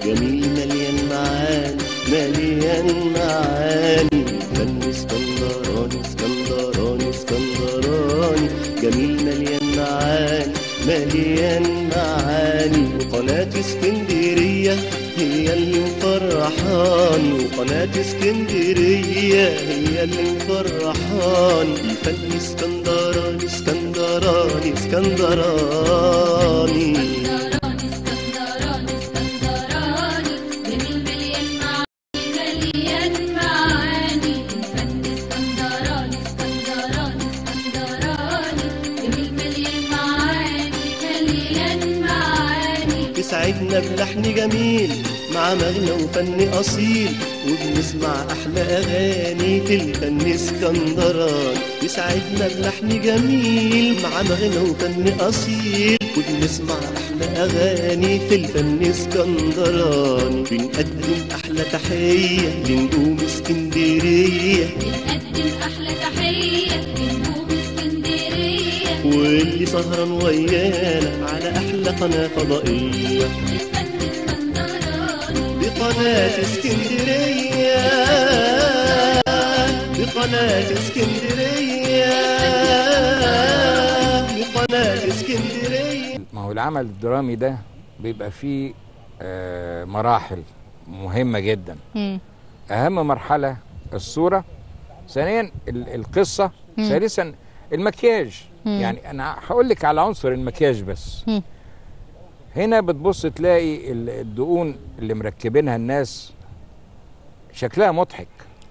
جميل مليان معاني مليان معاني، فن اسكندراني اسكندراني اسكندراني، جميل مليان معاني مليان معاني. وقناة اسكندرية هي اللي مفرحاني، وقناة اسكندرية هي اللي مفرحاني، الفن اسكندراني اسكندراني اسكندراني. سعدنا بلحن جميل مع مغنى وفن أصيل، وبنسمع أحلى أغاني في الفن اسكندراني. يسعدنا بلحن جميل مع مغنى وفن أصيل، وبنسمع أحلى أغاني في الفن اسكندراني. بنقدم أحلى تحية لنجوم اسكندرية، بنقدم أحلى تحية لنجوم اسكندرية، واللي سهران ويانا على أحلى قناة فضائية بقناة اسكندرية، بقناة اسكندرية، بقناة اسكندرية. ما هو العمل الدرامي ده بيبقى فيه مراحل مهمة جدا. أهم مرحلة الصورة، ثانيا القصة، ثالثا المكياج. يعني أنا هقول لك على عنصر المكياج بس. هنا بتبص تلاقي الدقون اللي مركبينها الناس شكلها مضحك.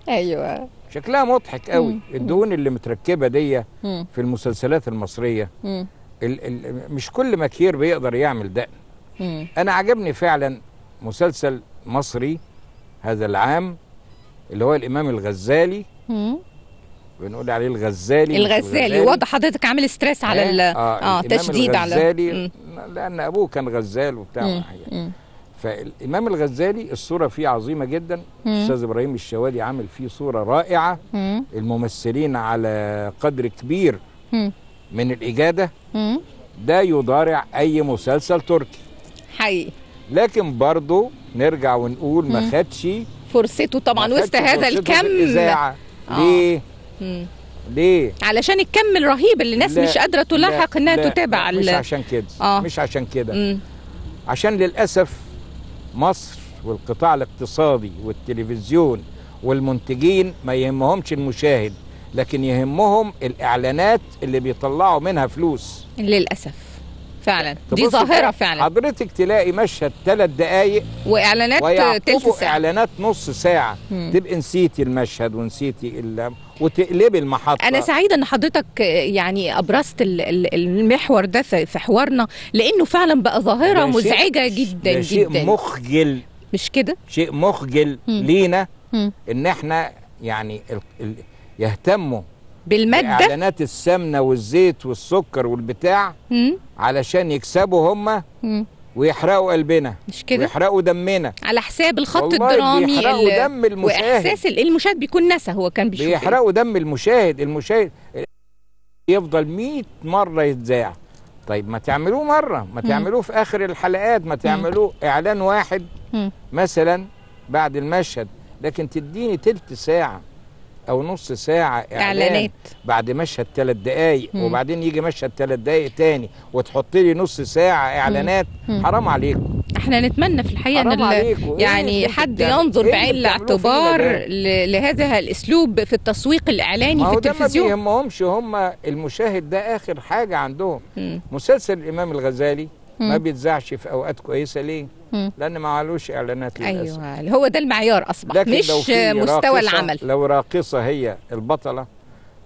ايوه شكلها مضحك قوي. الدهون اللي متركبه دي في المسلسلات المصريه، مش كل مكير بيقدر يعمل دقن. انا عجبني فعلا مسلسل مصري هذا العام اللي هو الامام الغزالي، بنقول عليه الغزالي. واضح حضرتك عامل ستريس على تشديد على لان ابوه كان غزال وبتاع. فالامام الغزالي الصوره فيه عظيمه جدا. الاستاذ ابراهيم الشوالي عامل فيه صوره رائعه. الممثلين على قدر كبير من الاجاده. ده يضارع اي مسلسل تركي حقيقي. لكن برضه نرجع ونقول ما خدش فرصته طبعا وسط هذا الكم. ليه؟ ليه؟ علشان الكم الرهيب اللي الناس مش قادره تلاحق انها تتابع. مش عشان كده. مش عشان كده. عشان للاسف مصر والقطاع الاقتصادي والتلفزيون والمنتجين ما يهمهمش المشاهد، لكن يهمهم الاعلانات اللي بيطلعوا منها فلوس. للاسف فعلا دي ظاهره فعلا. حضرتك تلاقي مشهد 3 دقايق واعلانات تلت ساعه، اعلانات نص ساعه. تبقى نسيتي المشهد ونسيتي وتقلبي المحطه. انا سعيده ان حضرتك يعني ابرزت المحور ده في حوارنا، لانه فعلا بقى ظاهره مزعجه جدا جدا. شيء مخجل، مش كده؟ شيء مخجل لينا ان احنا يعني يهتموا بالماده، اعلانات السمنه والزيت والسكر والبتاع علشان يكسبوا هم ويحرقوا قلبنا، مش كده؟ ويحرقوا دمنا على حساب الخط الدرامي. بيحرقوا دم المشاهد، واحساس المشاهد بيكون نسى هو كان بيشوف. بيحرقوا دم المشاهد يفضل 100 مره يتذاع. طيب ما تعملوه مره، ما تعملوه في اخر الحلقات، ما تعملوه اعلان واحد مثلا بعد المشهد، لكن تديني تلت ساعه او نص ساعه اعلانات بعد مشهد 3 دقايق، وبعدين يجي مشهد 3 دقايق تاني وتحط لي نص ساعه اعلانات. حرام عليكم. احنا نتمنى في الحقيقه ان يعني حد ينظر بعين الاعتبار لهذا الاسلوب في التسويق الاعلاني في التلفزيون. ما بيهمهمش هم المشاهد ده اخر حاجه عندهم. مسلسل الامام الغزالي ما بيتذاعش في اوقات كويسه ليه؟ لان ما علوش اعلانات للاسف. ايوه هو ده المعيار اصبح، مش مستوى العمل. لو راقصه هي البطله،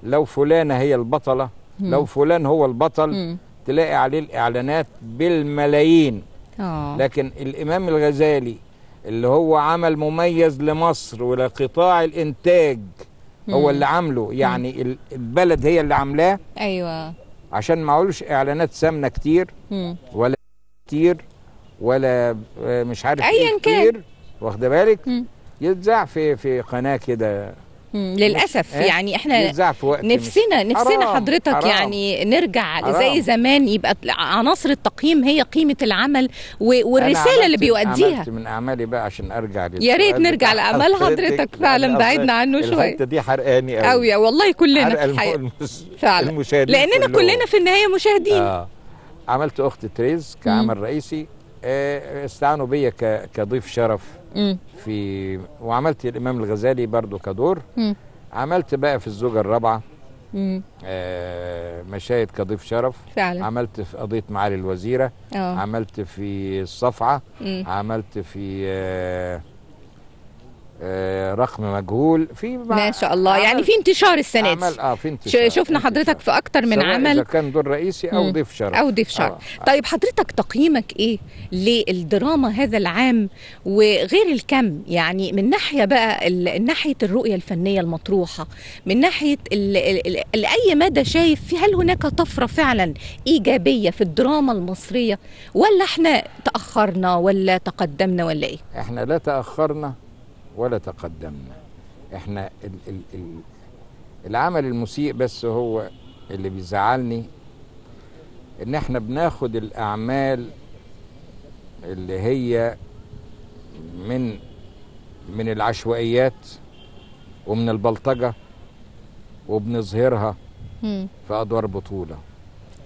لو فلانه هي البطله، لو فلان هو البطل، تلاقي عليه الاعلانات بالملايين. لكن الامام الغزالي اللي هو عمل مميز لمصر ولقطاع الانتاج هو اللي عامله، يعني البلد هي اللي عاملاه. ايوه عشان ما علوش اعلانات سمنه كتير ولا كتير ولا مش عارف ايا كتير، واخده بالك؟ يتذاع في قناه كده للاسف يعني احنا نفسنا حرام حضرتك حرام يعني نرجع زي زمان، يبقى عناصر التقييم هي قيمه العمل والرساله اللي بيؤديها. عملت من اعمالي بقى عشان ارجع يا ريت نرجع لاعمال حضرتك فعلا، بعدنا عنه شويه. الحته دي حرقاني قوي والله كلنا فعلا، لاننا كلنا في النهايه مشاهدين. عملت اخت تريز كعمل رئيسي، استعانوا بيا كضيف شرف في، وعملت الامام الغزالي برضو كدور. عملت بقى في الزوجه الرابعه مشاهد كضيف شرف فعلا. عملت في قضيه معالي الوزيره، عملت في الصفعه، عملت في رقم مجهول، في ما شاء الله يعني في انتشار السنه دي. في انتشار، شفنا حضرتك في اكتر من عمل، اذا كان دور رئيسي او ضيف شرف طيب حضرتك تقييمك ايه للدراما هذا العام وغير الكم؟ يعني من ناحيه بقى ناحيه الرؤيه الفنيه المطروحه، من ناحيه لاي مدى شايف هل هناك طفره فعلا ايجابيه في الدراما المصريه، ولا احنا تاخرنا ولا تقدمنا ولا ايه؟ احنا لا تاخرنا ولا تقدمنا. احنا العمل المسيء بس هو اللي بيزعلني، ان احنا بناخد الاعمال اللي هي من العشوائيات ومن البلطجة وبنظهرها في ادوار بطولة.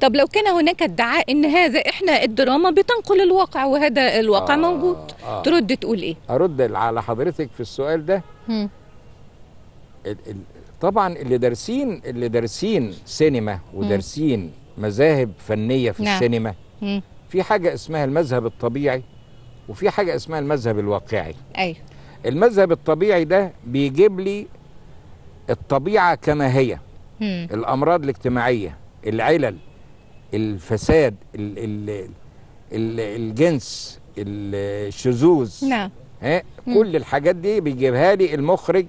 طب لو كان هناك ادعاء ان هذا احنا الدراما بتنقل الواقع وهذا الواقع موجود، ترد تقول ايه؟ ارد على حضرتك في السؤال ده. طبعا اللي دارسين سينما ودارسين مذاهب فنية في السينما، في حاجة اسمها المذهب الطبيعي وفي حاجة اسمها المذهب الواقعي. ايوه. المذهب الطبيعي ده بيجيب لي الطبيعة كما هي، الامراض الاجتماعية، العلل، الفساد، الجنس، الشذوذ، نعم، كل الحاجات دي بيجيبها لي المخرج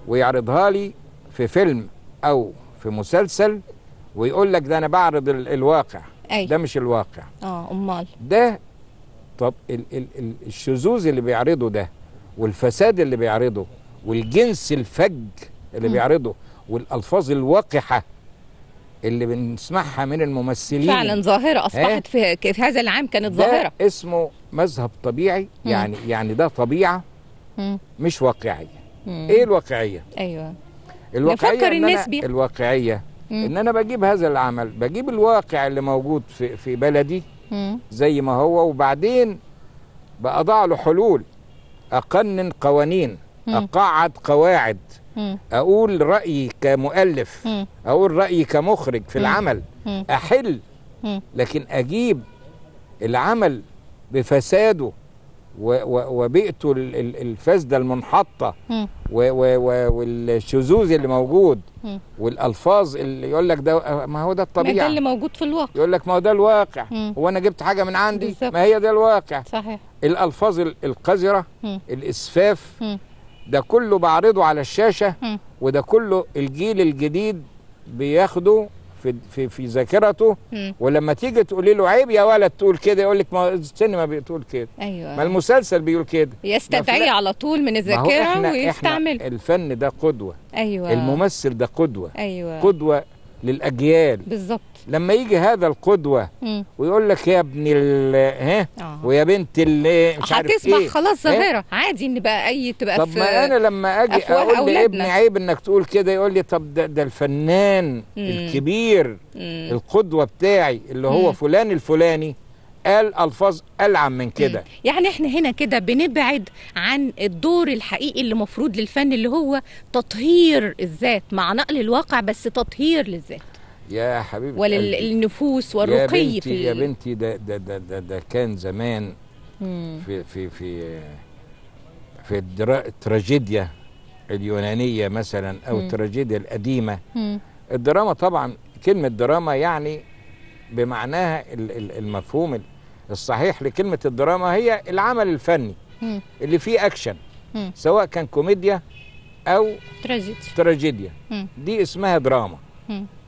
ويعرضها لي في فيلم او في مسلسل، ويقول لك ده انا بعرض الواقع. ده مش الواقع. امال ده. طب الشذوذ اللي بيعرضه ده، والفساد اللي بيعرضه، والجنس الفج اللي بيعرضه، والالفاظ الوقحه اللي بنسمعها من الممثلين، فعلا ظاهرة أصبحت في هذا العام، كانت ظاهرة. اسمه مذهب طبيعي. يعني ده طبيعة مش واقعية. ايه الواقعية؟ ايوه، الواقعية الواقعية ان انا بجيب هذا العمل، بجيب الواقع اللي موجود في بلدي زي ما هو، وبعدين بأضع له حلول، اقنن قوانين، اقعد قواعد، اقول رأيي كمؤلف، اقول رأيي كمخرج في العمل، احل. لكن اجيب العمل بفساده وبيئته الفاسده المنحطه والشذوذ اللي موجود والالفاظ اللي يقول لك ده، ما هو ده الطبيعه، ما ده اللي موجود في الواقع. يقول لك ما هو ده الواقع. هو انا جبت حاجه من عندي؟ بالزبط. ما هي ده الواقع. صحيح. الالفاظ القذره، الاسفاف، ده كله بعرضه على الشاشه، وده كله الجيل الجديد بياخده في ذاكرته. ولما تيجي تقولي له عيب يا ولد تقول كده، يقول لك ما السينما بتقول كده. ايوه، ما المسلسل بيقول كده، يستدعي على طول من الذاكره ويستعمل. الفن ده قدوه. ايوه، الممثل ده قدوه. ايوه، قدوه للاجيال. بالظبط. لما يجي هذا القدوه ويقول لك يا ابن ويا بنت مش عارف ايه، هتسمع خلاص ظاهره عادي ان بقى تبقى. طب ما انا لما اجي اقول لابني عيب انك تقول كده، يقول لي طب ده الفنان الكبير القدوه بتاعي اللي هو فلان الفلاني قال الفاظ العن من كده. يعني احنا هنا كده بنبعد عن الدور الحقيقي اللي مفروض للفن، اللي هو تطهير الذات مع نقل الواقع، بس تطهير للذات يا حبيبي وللنفوس والرقي. يا بنتي ده كان زمان في التراجيديا اليونانية مثلا أو التراجيديا القديمة. الدراما طبعا، كلمة دراما يعني بمعناها المفهوم الصحيح لكلمة الدراما هي العمل الفني اللي فيه أكشن، سواء كان كوميديا أو تراجيديا. دي اسمها دراما،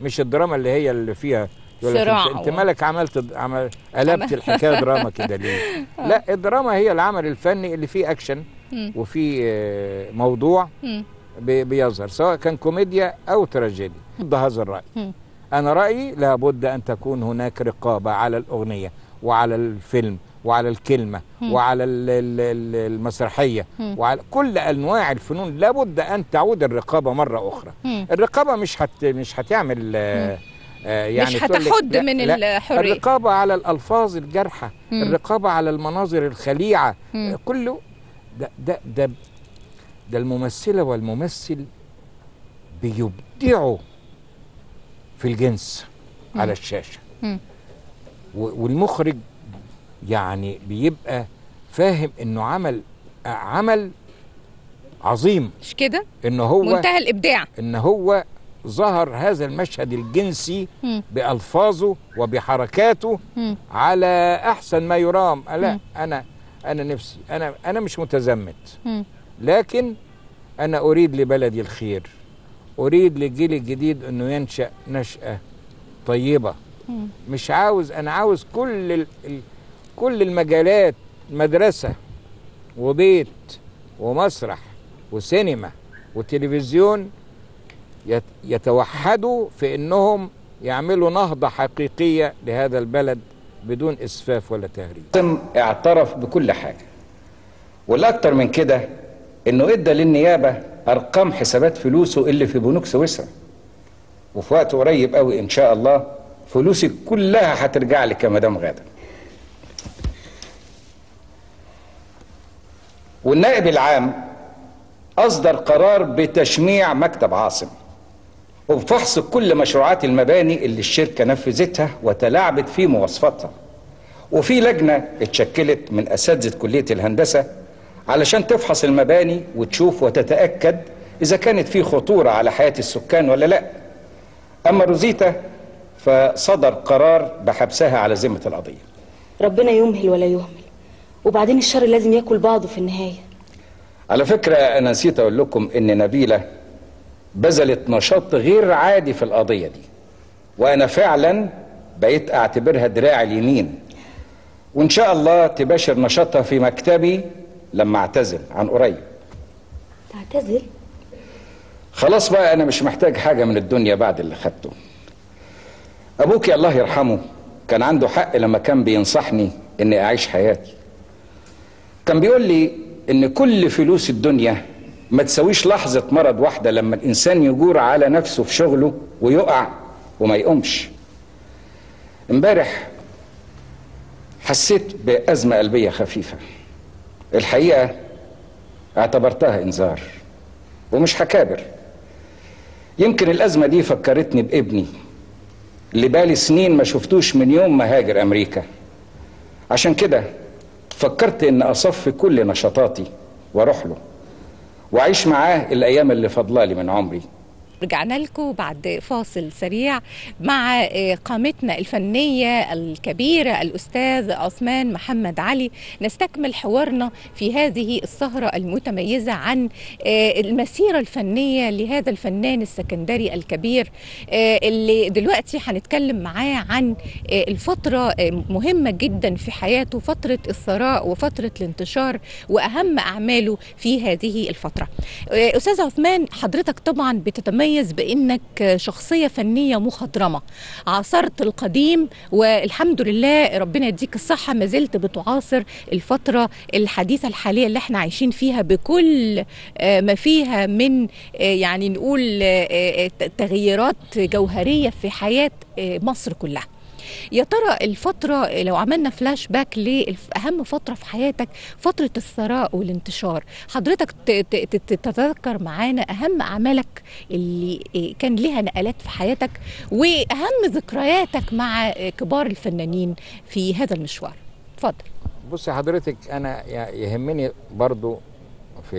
مش الدراما اللي فيها صراع. انت مالك قلبت الحكايه دراما كده ليه؟ لا، الدراما هي العمل الفني اللي فيه اكشن وفيه موضوع بيظهر، سواء كان كوميديا او تراجيدي. ضد هذا الراي. انا رايي لابد ان تكون هناك رقابه على الاغنيه وعلى الفيلم وعلى الكلمه وعلى المسرحيه وعلى كل انواع الفنون. لابد ان تعود الرقابه مره اخرى. الرقابه مش هتعمل يعني مش هتحد من الحريه. الرقابه على الالفاظ الجارحه، الرقابه على المناظر الخليعه، كله ده الممثله والممثل بيبدعوا في الجنس على الشاشه، والمخرج يعني بيبقى فاهم انه عمل عظيم، مش كده؟ انه هو منتهى الابداع، ان هو ظهر هذا المشهد الجنسي بألفاظه وبحركاته على أحسن ما يرام. لا، أنا نفسي، أنا مش متزمت، لكن أنا أريد لبلدي الخير، أريد للجيل الجديد أنه ينشأ نشأة طيبة. مش عاوز، أنا عاوز كل المجالات، مدرسة وبيت ومسرح وسينما وتلفزيون يتوحدوا في انهم يعملوا نهضة حقيقية لهذا البلد بدون اسفاف ولا تهريج. اعترف بكل حاجة، والاكتر من كده انه ادى للنيابة ارقام حسابات فلوسه اللي في بنوك سويسرا، وفي وقت قريب قوي ان شاء الله فلوسي كلها هترجع لك يا مدام غادة. والنائب العام اصدر قرار بتشميع مكتب عاصم وبفحص كل مشروعات المباني اللي الشركة نفذتها وتلاعبت في مواصفاتها، وفي لجنة اتشكلت من أساتذة كلية الهندسة علشان تفحص المباني وتشوف وتتأكد إذا كانت في خطورة على حياة السكان ولا لا. أما روزيتا فصدر قرار بحبسها على ذمة القضية. ربنا يمهل ولا يهمل، وبعدين الشر لازم ياكل بعضه في النهاية. على فكرة أنا نسيت أقول لكم إن نبيلة بذلت نشاط غير عادي في القضية دي، وأنا فعلا بقيت أعتبرها دراع اليمين، وإن شاء الله تباشر نشاطها في مكتبي لما أعتزل عن قريب. تعتزل؟ خلاص بقى، أنا مش محتاج حاجة من الدنيا بعد اللي خدته. أبوكي الله يرحمه كان عنده حق لما كان بينصحني إني أعيش حياتي. كان بيقول لي إن كل فلوس الدنيا ما تسويش لحظة مرض واحدة لما الإنسان يجور على نفسه في شغله ويقع وما يقومش. امبارح حسيت بأزمة قلبية خفيفة، الحقيقة اعتبرتها إنذار ومش هكابر. يمكن الأزمة دي فكرتني بابني اللي بالي سنين ما شفتوش من يوم ما هاجر أمريكا. عشان كده فكرت إن أصفي كل نشاطاتي وأروح له وأعيش معاه الأيام اللي فضلالي من عمري. رجعنا لكم بعد فاصل سريع مع قامتنا الفنية الكبيرة الأستاذ عثمان محمد علي، نستكمل حوارنا في هذه السهرة المتميزة عن المسيرة الفنية لهذا الفنان السكندري الكبير، اللي دلوقتي هنتكلم معاه عن الفترة مهمة جدا في حياته، فترة الثراء وفترة الانتشار وأهم أعماله في هذه الفترة. أستاذ عثمان، حضرتك طبعا بتتميز بأنك شخصية فنية مخضرمة، عاصرت القديم والحمد لله ربنا يديك الصحة ما زلت بتعاصر الفترة الحديثة الحالية اللي احنا عايشين فيها بكل ما فيها من يعني نقول تغييرات جوهرية في حياة مصر كلها. يا ترى الفترة لو عملنا فلاش باك لأهم فترة في حياتك، فترة الثراء والانتشار، حضرتك تتذكر معانا أهم أعمالك اللي كان لها نقلات في حياتك وأهم ذكرياتك مع كبار الفنانين في هذا المشوار؟ اتفضل. بص حضرتك، أنا يهمني برضو في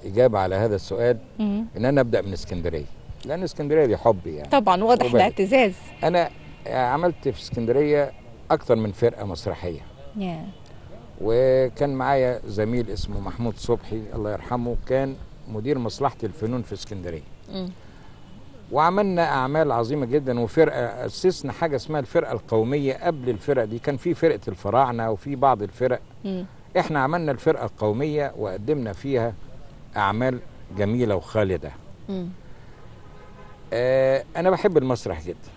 الإجابة على هذا السؤال إن أنا أبدأ من اسكندرية، لأن اسكندرية دي حبي يعني. طبعا واضح الاعتزاز. أنا عملت في اسكندرية أكتر من فرقة مسرحية، وكان معايا زميل اسمه محمود صبحي الله يرحمه، كان مدير مصلحة الفنون في اسكندرية. وعملنا أعمال عظيمة جدا، وفرقة أسسنا حاجة اسمها الفرقة القومية. قبل الفرقة دي كان في فرقة الفراعنة وفي بعض الفرق. احنا عملنا الفرقة القومية وقدمنا فيها أعمال جميلة وخالدة. أنا بحب المسرح جدا،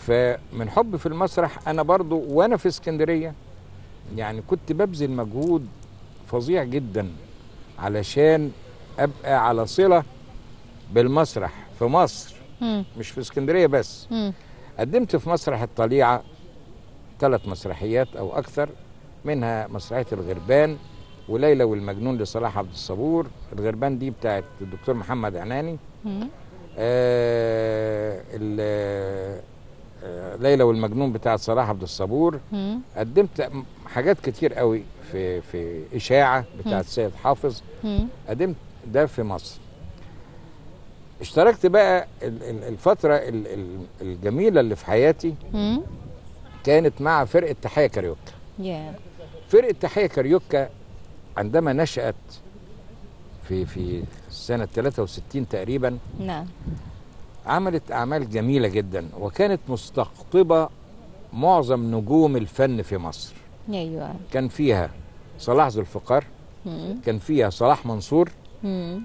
فمن حب في المسرح أنا برضو وأنا في اسكندرية يعني كنت ببذل مجهود فظيع جدا علشان أبقى على صلة بالمسرح في مصر، مش في اسكندرية بس. قدمت في مسرح الطليعة 3 مسرحيات أو أكثر، منها مسرحية الغربان وليلى والمجنون لصلاح عبد الصبور. الغربان دي بتاعت الدكتور محمد عناني. ليلى والمجنون بتاعت صلاح عبد الصبور. قدمت حاجات كتير قوي في إشاعة بتاعت سيد حافظ. قدمت ده في مصر. اشتركت بقى الفترة الجميلة اللي في حياتي كانت مع فرقة تحية كاريوكا. فرقة تحية كاريوكا عندما نشأت في سنة 63 تقريبا، نعم، عملت أعمال جميلة جدا وكانت مستقطبة معظم نجوم الفن في مصر. ايوه، كان فيها صلاح ذو الفقار، كان فيها صلاح منصور،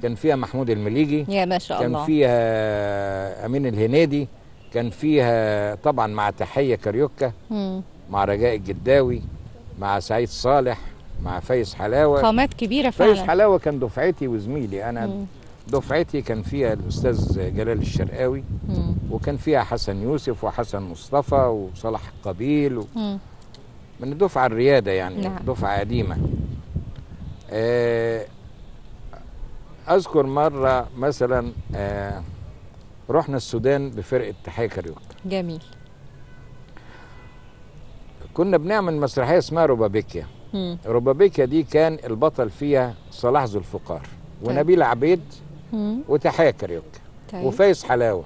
كان فيها محمود المليجي، يا ما شاء الله، كان فيها أمين الهنيدي، كان فيها طبعا مع تحية كاريوكا، مع رجاء الجداوي، مع سعيد صالح، مع فايز حلاوة. قامات كبيرة فعلا. فايز حلاوة كان دفعتي وزميلي. أنا دفعتي كان فيها الأستاذ جلال الشرقاوي، وكان فيها حسن يوسف وحسن مصطفى وصلاح قبيل من الدفعة الريادة يعني. نعم. دفعة قديمة. أذكر مرة مثلا رحنا السودان بفرقة تحية كاريوكا. جميل. كنا بنعمل مسرحية اسمها روبابيكيا. روبابيكيا دي كان البطل فيها صلاح ذو الفقار ونبيل عبيد وتحية كاريوكا وفايز حلاوة.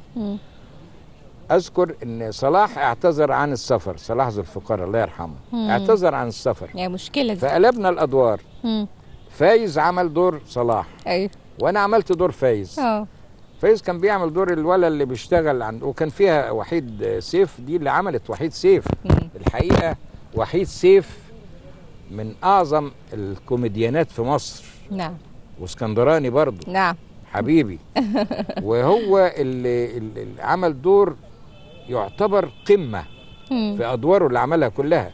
أذكر إن صلاح اعتذر عن السفر، صلاح ذو الفقار الله يرحمه اعتذر عن السفر. يا مشكلة دي. فقلبنا الأدوار. فايز عمل دور صلاح، أيوه، وأنا عملت دور فايز. فايز كان بيعمل دور الولد اللي بيشتغل عند، وكان فيها وحيد سيف، دي اللي عملت وحيد سيف. الحقيقة وحيد سيف من أعظم الكوميديانات في مصر. نعم. واسكندراني برضو. نعم. حبيبي. وهو اللي عمل دور يعتبر قمة في أدواره اللي عملها كلها.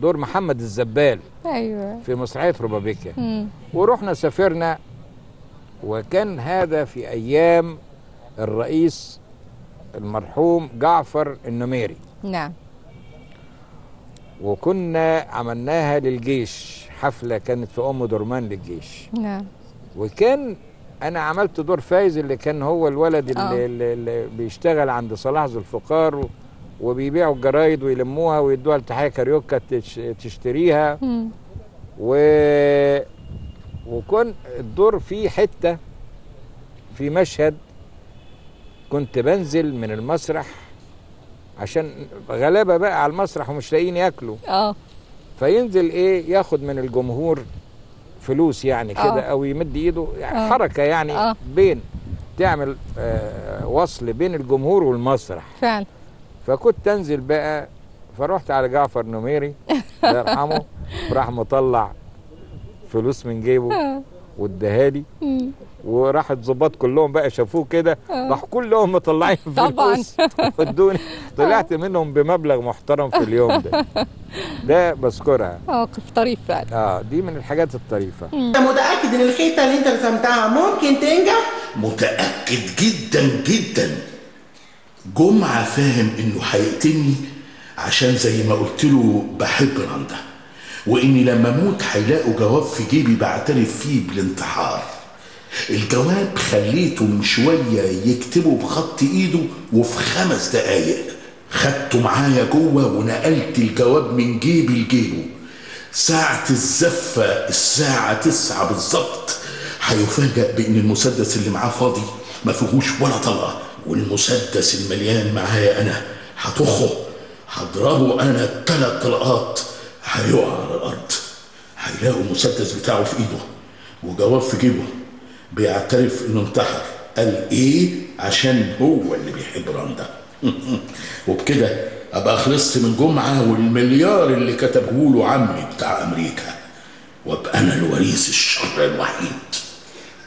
دور محمد الزبال. أيوة. في مسرحية روبابيكيا. ورحنا سافرنا، وكان هذا في أيام الرئيس المرحوم جعفر النميري. نعم. وكنا عملناها للجيش، حفلة كانت في أم درمان للجيش. نعم. وكان أنا عملت دور فايز اللي كان هو الولد اللي بيشتغل عند صلاح ذو الفقار وبيبيعوا الجرايد ويلموها ويدوها لتحية كاريوكا تشتريها. وكان الدور فيه حتة في مشهد كنت بنزل من المسرح عشان غلابة بقى على المسرح ومش لاقيين ياكلوا. فينزل ياخد من الجمهور فلوس يعني كده، او يمد ايده يعني حركة يعني بين تعمل وصل بين الجمهور والمسرح فعلا. فكنت انزل بقى، فروحت على جعفر نميري الله يرحمه، راح مطلع فلوس من جيبه واداهالي، وراح الظباط كلهم بقى شافوه كده، راح كلهم مطلعين فلوس وادوني. طلعت منهم بمبلغ محترم في اليوم ده بذكرها. موقف طريف فعلا. دي من الحاجات الطريفه. انت متاكد ان الخيطه اللي انت رسمتها ممكن تنجح؟ متاكد جدا جدا. جمعه فاهم انه هيقتلني عشان زي ما قلت له بحب رندا، واني لما اموت هيلاقوا جواب في جيبي بعترف فيه بالانتحار. الجواب خليته من شويه يكتبه بخط ايده، وفي 5 دقايق خدته معايا جوه ونقلت الجواب من جيبي لجيبه. ساعة الزفة الساعة 9 بالظبط هيفاجأ بإن المسدس اللي معاه فاضي ما فيهوش ولا طلقة، والمسدس المليان معايا أنا هطخه، هضربه أنا 3 طلقات، هيقع على الأرض. هيلاقوا المسدس بتاعه في إيده وجواب في جيبه بيعترف إنه انتحر. قال إيه؟ عشان هو اللي بيحب رندا. وبكده أبقى خلصت من جمعة والمليار اللي كتبه له عمي بتاع أمريكا، وأبقى أنا الوريث الشر الوحيد.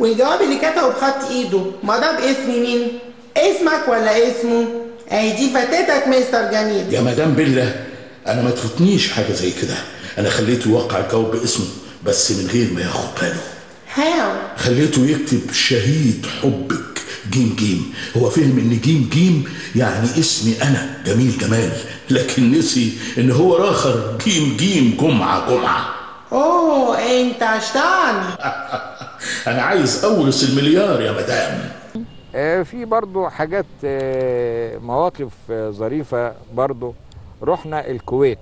والجواب اللي كتبه بخط ايده مضى باسم مين؟ اسمك ولا اسمه؟ اهي دي فاتتك مستر جميل. يا مدام بيلا، انا ما تفوتنيش حاجه زي كده. انا خليته يوقع الجواب باسمه بس من غير ما ياخد باله. هاو؟ خليته يكتب شهيد حبك جيم جيم. هو فهم ان جيم جيم يعني اسمي انا جميل جمال، لكن نسي ان هو راخر جيم جيم جمعه جمعه. اوه انت شطان. انا عايز اورث المليار يا مدام. في برضو حاجات مواقف ظريفة برضو. رحنا الكويت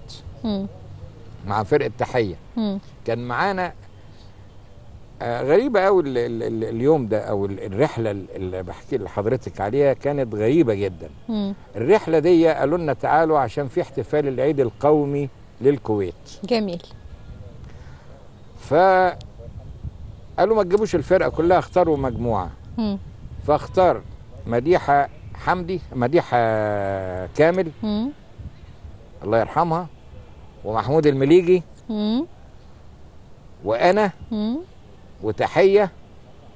مع فرقة تحية. كان معانا غريبة أوي اليوم ده أو الرحلة اللي بحكي لحضرتك عليها كانت غريبة جدا. الرحلة دي قالوا لنا تعالوا عشان في احتفال العيد القومي للكويت. جميل. فقالوا ما تجيبوش الفرقة كلها، اختاروا مجموعة. فاختار مديحة حمدي، مديحة كامل الله يرحمها، ومحمود المليجي وأنا وتحية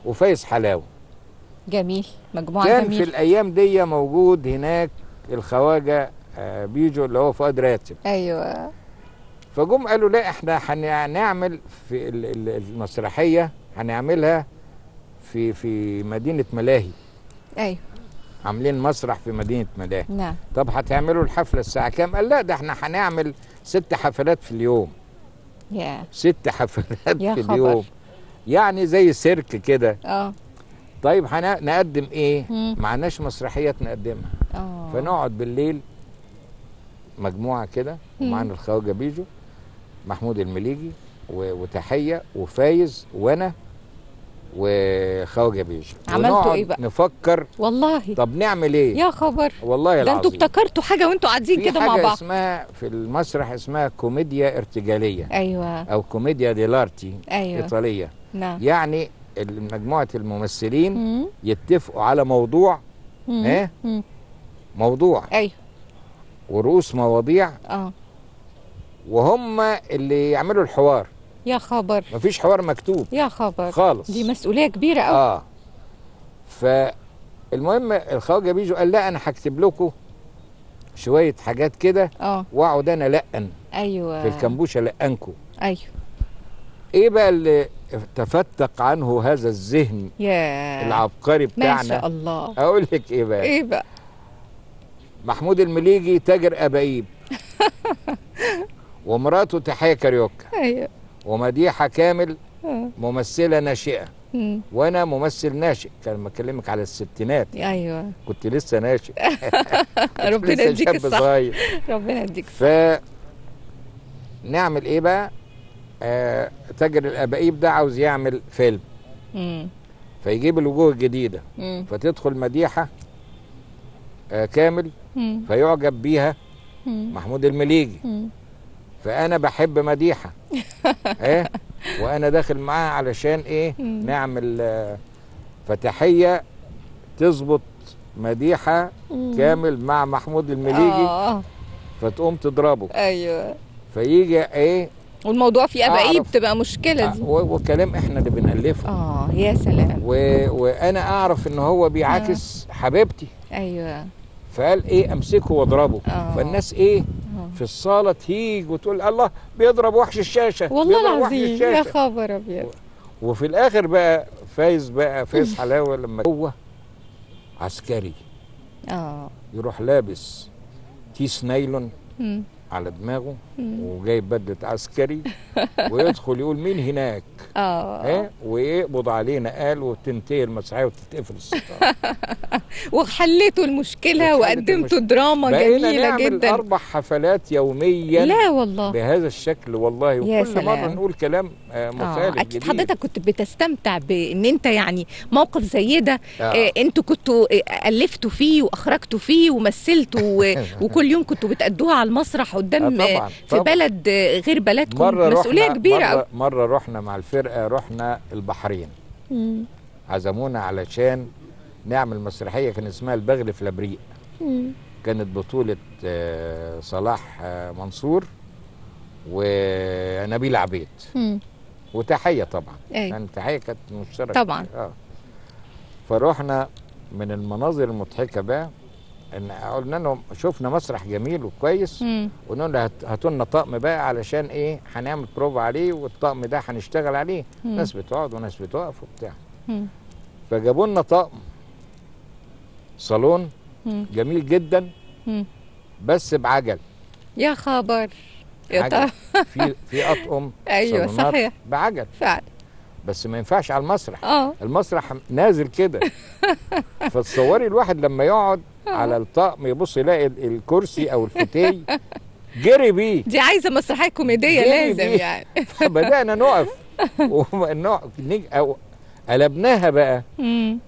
وفايز حلاوة. جميل، مجموعة كان جميل. في الأيام دي موجود هناك الخواجة بيجو اللي هو فؤاد راتب. أيوة. فجم قالوا لا احنا هنعمل في المسرحية هنعملها في مدينة ملاهي. أيوة. عاملين مسرح في مدينة ملاهي. نعم. طب هتعملوا الحفلة الساعة كام؟ قال لا ده احنا هنعمل 6 حفلات في اليوم. 6 حفلات في اليوم. يعني زي سيرك كده. طيب نقدم ايه؟ معناش مسرحيات نقدمها. فنقعد بالليل مجموعة كده ومعنا الخواجة بيجو، محمود المليجي وتحية وفايز وانا وخواجة بيجو. عملتوا ايه بقى؟ نفكر والله. طب نعمل ايه؟ يا خبر. والله العظيم. ده انتوا ابتكرتوا حاجة وانتوا قاعدين كده مع بعض. في حاجة اسمها في المسرح اسمها كوميديا ارتجالية. ايوه. او كوميديا ديلارتي. ايوه. ايطالية. نعم. يعني مجموعة الممثلين يتفقوا على موضوع. موضوع. ايوه. ورؤوس مواضيع. وهم اللي يعملوا الحوار. يا خبر. مفيش حوار مكتوب. يا خبر. خالص. دي مسؤولية كبيرة قوي. فالمهم الخواجة بيجو قال لا انا هكتب لكم شوية حاجات كده. واقعد انا لقن. ايوه. في الكمبوشة لقنكم. ايوه. ايه بقى اللي تفتق عنه هذا الذهن العبقري بتاعنا؟ ما شاء الله. اقول لك ايه بقى؟ ايه بقى؟ محمود المليجي تاجر ابايب. ومراته تحية كاريوكا. ايوه. ومديحة كامل ممثلة ناشئة. وانا ممثل ناشئ. كان بكلمك على الستينات. ايوه. كنت لسه ناشئ. ربنا يديك الصحة. ربنا يديك الصحة. نعمل ايه بقى؟ تاجر الابايب ده عاوز يعمل فيلم. فيجيب الوجوه الجديدة. فتدخل مديحة كامل. فيعجب بيها محمود المليجي. فانا بحب مديحة. وانا داخل معاها علشان ايه؟ نعمل فتحية تظبط مديحة كامل مع محمود المليجي. فتقوم تضربه. ايوه. فيجي ايه؟ والموضوع في ابايب تبقى مشكلة دي. وكلام احنا اللي بنألفه. يا سلام. وانا اعرف ان هو بيعاكس حبيبتي. ايوه. فقال ايه؟ امسكه واضربه. فالناس ايه؟ في الصالة تيجي وتقول الله بيضرب وحش الشاشة. والله العظيم. يا خبر ابيض. وفي الاخر بقى فايز حلاوة لما هو عسكري. يروح لابس تيس نايلون على دماغه وجايب بدلة عسكري ويدخل يقول مين هناك؟ ويقبض علينا قال وتنتهي المسرحية وتتقفل الستارة. وحليتوا المشكلة وقدمتوا دراما جميلة جدا. 4 حفلات يوميا. لا والله. بهذا الشكل والله. وكل مرة نقول كلام مخالف أكيد. حضرتك كنت بتستمتع بان انت يعني موقف زي ده. انتوا كنتوا ألفتوا فيه واخرجتوا فيه ومثلتوا وكل يوم كنتوا بتأدوها على المسرح قدام في بلد غير بلدكم. مسؤولية كبيرة قوي. مرة رحنا مع الفرقة رحنا البحرين. عزمونا علشان نعمل مسرحية كان اسمها البغل في لبريق. كانت بطولة صلاح منصور ونبيل عبيد. وتحيه طبعا. أي. يعني تحيه كانت مشتركه طبعا. فروحنا من المناظر المضحكه بقى ان قلنا لهم شفنا مسرح جميل وكويس، وقلنا لهم هاتوا لنا طقم بقى علشان ايه هنعمل بروفا عليه، والطقم ده هنشتغل عليه. ناس بتقعد وناس بتقف وبتاع. فجابوا لنا طقم صالون جميل جدا بس بعجل. يا خبر عجل. في اطقم ايوه صحيح بعجل فعلا، بس ما ينفعش على المسرح. اه المسرح نازل كده. فتصوري الواحد لما يقعد على الطقم يبص يلاقي الكرسي او الفوتيه جري بيه. دي عايزه مسرحيه كوميديه لازم يعني. فبدانا نقف قلبناها بقى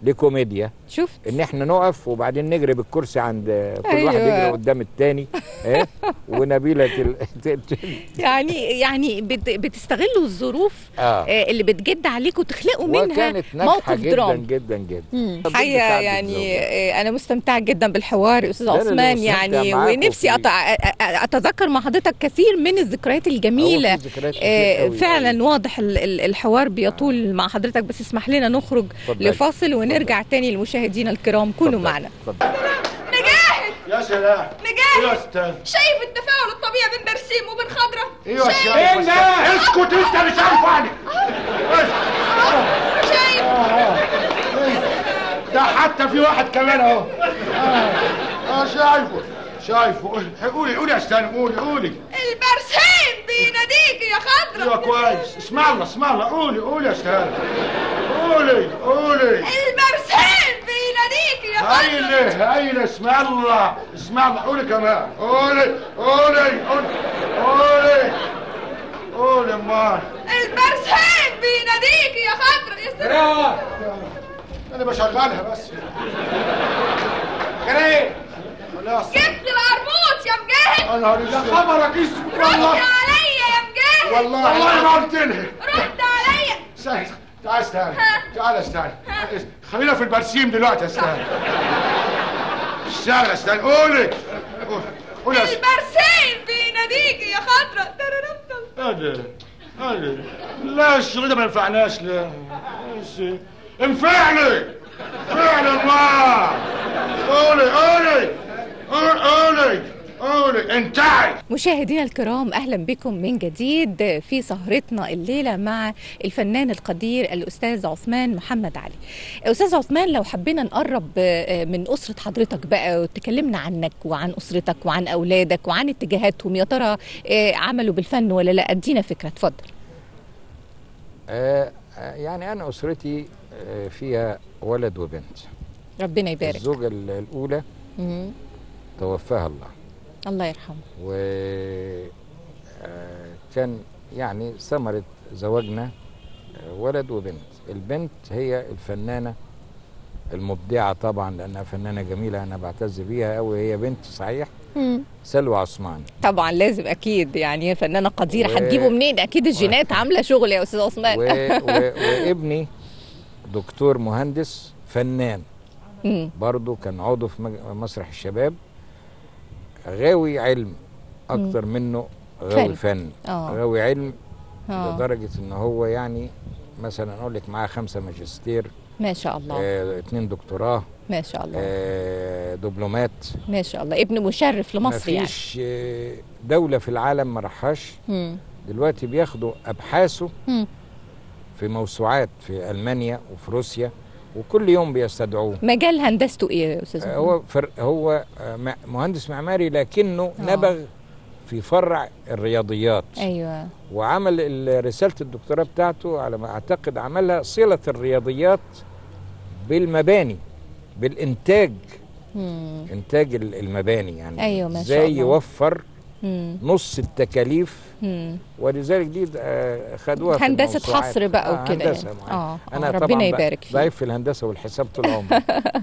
لكوميديا. شفت ان احنا نقف وبعدين نجري بالكرسي عند كل أيوة. واحد يجري قدام التاني. ونبيله يعني بتستغلوا الظروف اللي بتجد عليكم وتخلقوا منها موقف درامي جدا جدا. حقيقه يعني انا مستمتعه جدا بالحوار استاذ عثمان يعني، ونفسي اتذكر مع حضرتك كثير من الذكريات الجميله. فعلا واضح الحوار بيطول مع حضرتك، بس اسمح لنا نخرج لفاصل ونرجع تاني لمشاهدينا الكرام. كونوا معنا. مجاهد يا سلام. مجاهد يا استاذ، شايف التفاعل الطبيعي بين برسيم وبين خضرة؟ ايوه شايف. اسكت انت مش عارف عني. شايف ده حتى في واحد كمان اهو. شايفه. قولي يا استاذ، قولي. البرسيم بيناديك يا خضرة. ايوه كويس. اسمع الله. قولي يا استاذ. قولي. البرسيم بيناديك يا خضرة. هايله. اسمع الله. قولي كمان. قولي امال. البرسيم بيناديك يا خضرة. يا سلام. انا بشغلها بس. ايه خلاص. جبت القرموط يا مجاهد. يا خبرك اسود. رد عليا يا مجاهد. والله ما قلت لها. رد عليا. تعال استنى. خلينا في البرسيم دلوقتي. اشتغل يا استاذ. قولي. البرسيم بيناديك يا خضرة. لا الشغل ده ما ينفعناش. لا انفعني فعلا. ما قولي انتعي. مشاهدينا الكرام، اهلا بكم من جديد في سهرتنا الليله مع الفنان القدير الاستاذ عثمان محمد علي. استاذ عثمان، لو حبينا نقرب من اسره حضرتك بقى وتكلمنا عنك وعن اسرتك وعن اولادك وعن اتجاهاتهم، يا ترى عملوا بالفن ولا لا؟ ادينا فكره، اتفضل. يعني انا اسرتي فيها ولد وبنت. ربنا يبارك. الزوجه الاولى توفاها الله يرحمه، وكان يعني ثمرة زواجنا ولد وبنت. البنت هي الفنانة المبدعة طبعا، لأنها فنانة جميلة أنا بعتز بيها أوي. هي بنت صحيح سلوى عثمان. طبعا لازم أكيد، يعني فنانة قديرة. هتجيبه منين؟ أكيد الجينات عاملة شغل يا أستاذ عثمان. وابني دكتور مهندس فنان برضو، كان عضو في مسرح الشباب، غاوي علم اكتر منه غاوي فن. غاوي علم لدرجه ان هو يعني مثلا اقول لك معاه 5 ماجستير ما شاء الله، 2 دكتوراه ما شاء الله، دبلومات ما شاء الله. ابن مشرف لمصر يعني. مفيش دوله في العالم ما راحش. دلوقتي بياخدوا ابحاثه في موسوعات في المانيا وفي روسيا، وكل يوم بيستدعوه. مجال هندسته ايه يا استاذ؟ هو مهندس معماري، لكنه نبغ في فرع الرياضيات. ايوه. وعمل رساله الدكتوراه بتاعته على ما اعتقد عملها صله الرياضيات بالمباني، بالانتاج. انتاج المباني يعني. ايوه ما شاء الله. ازاي يوفر نص التكاليف. ولذلك دي خدوها في هندسه حصر بقى وكده. هندسه يعني. انا ربنا يبارك فيك. ضعيف في الهندسه والحساب طول عمري،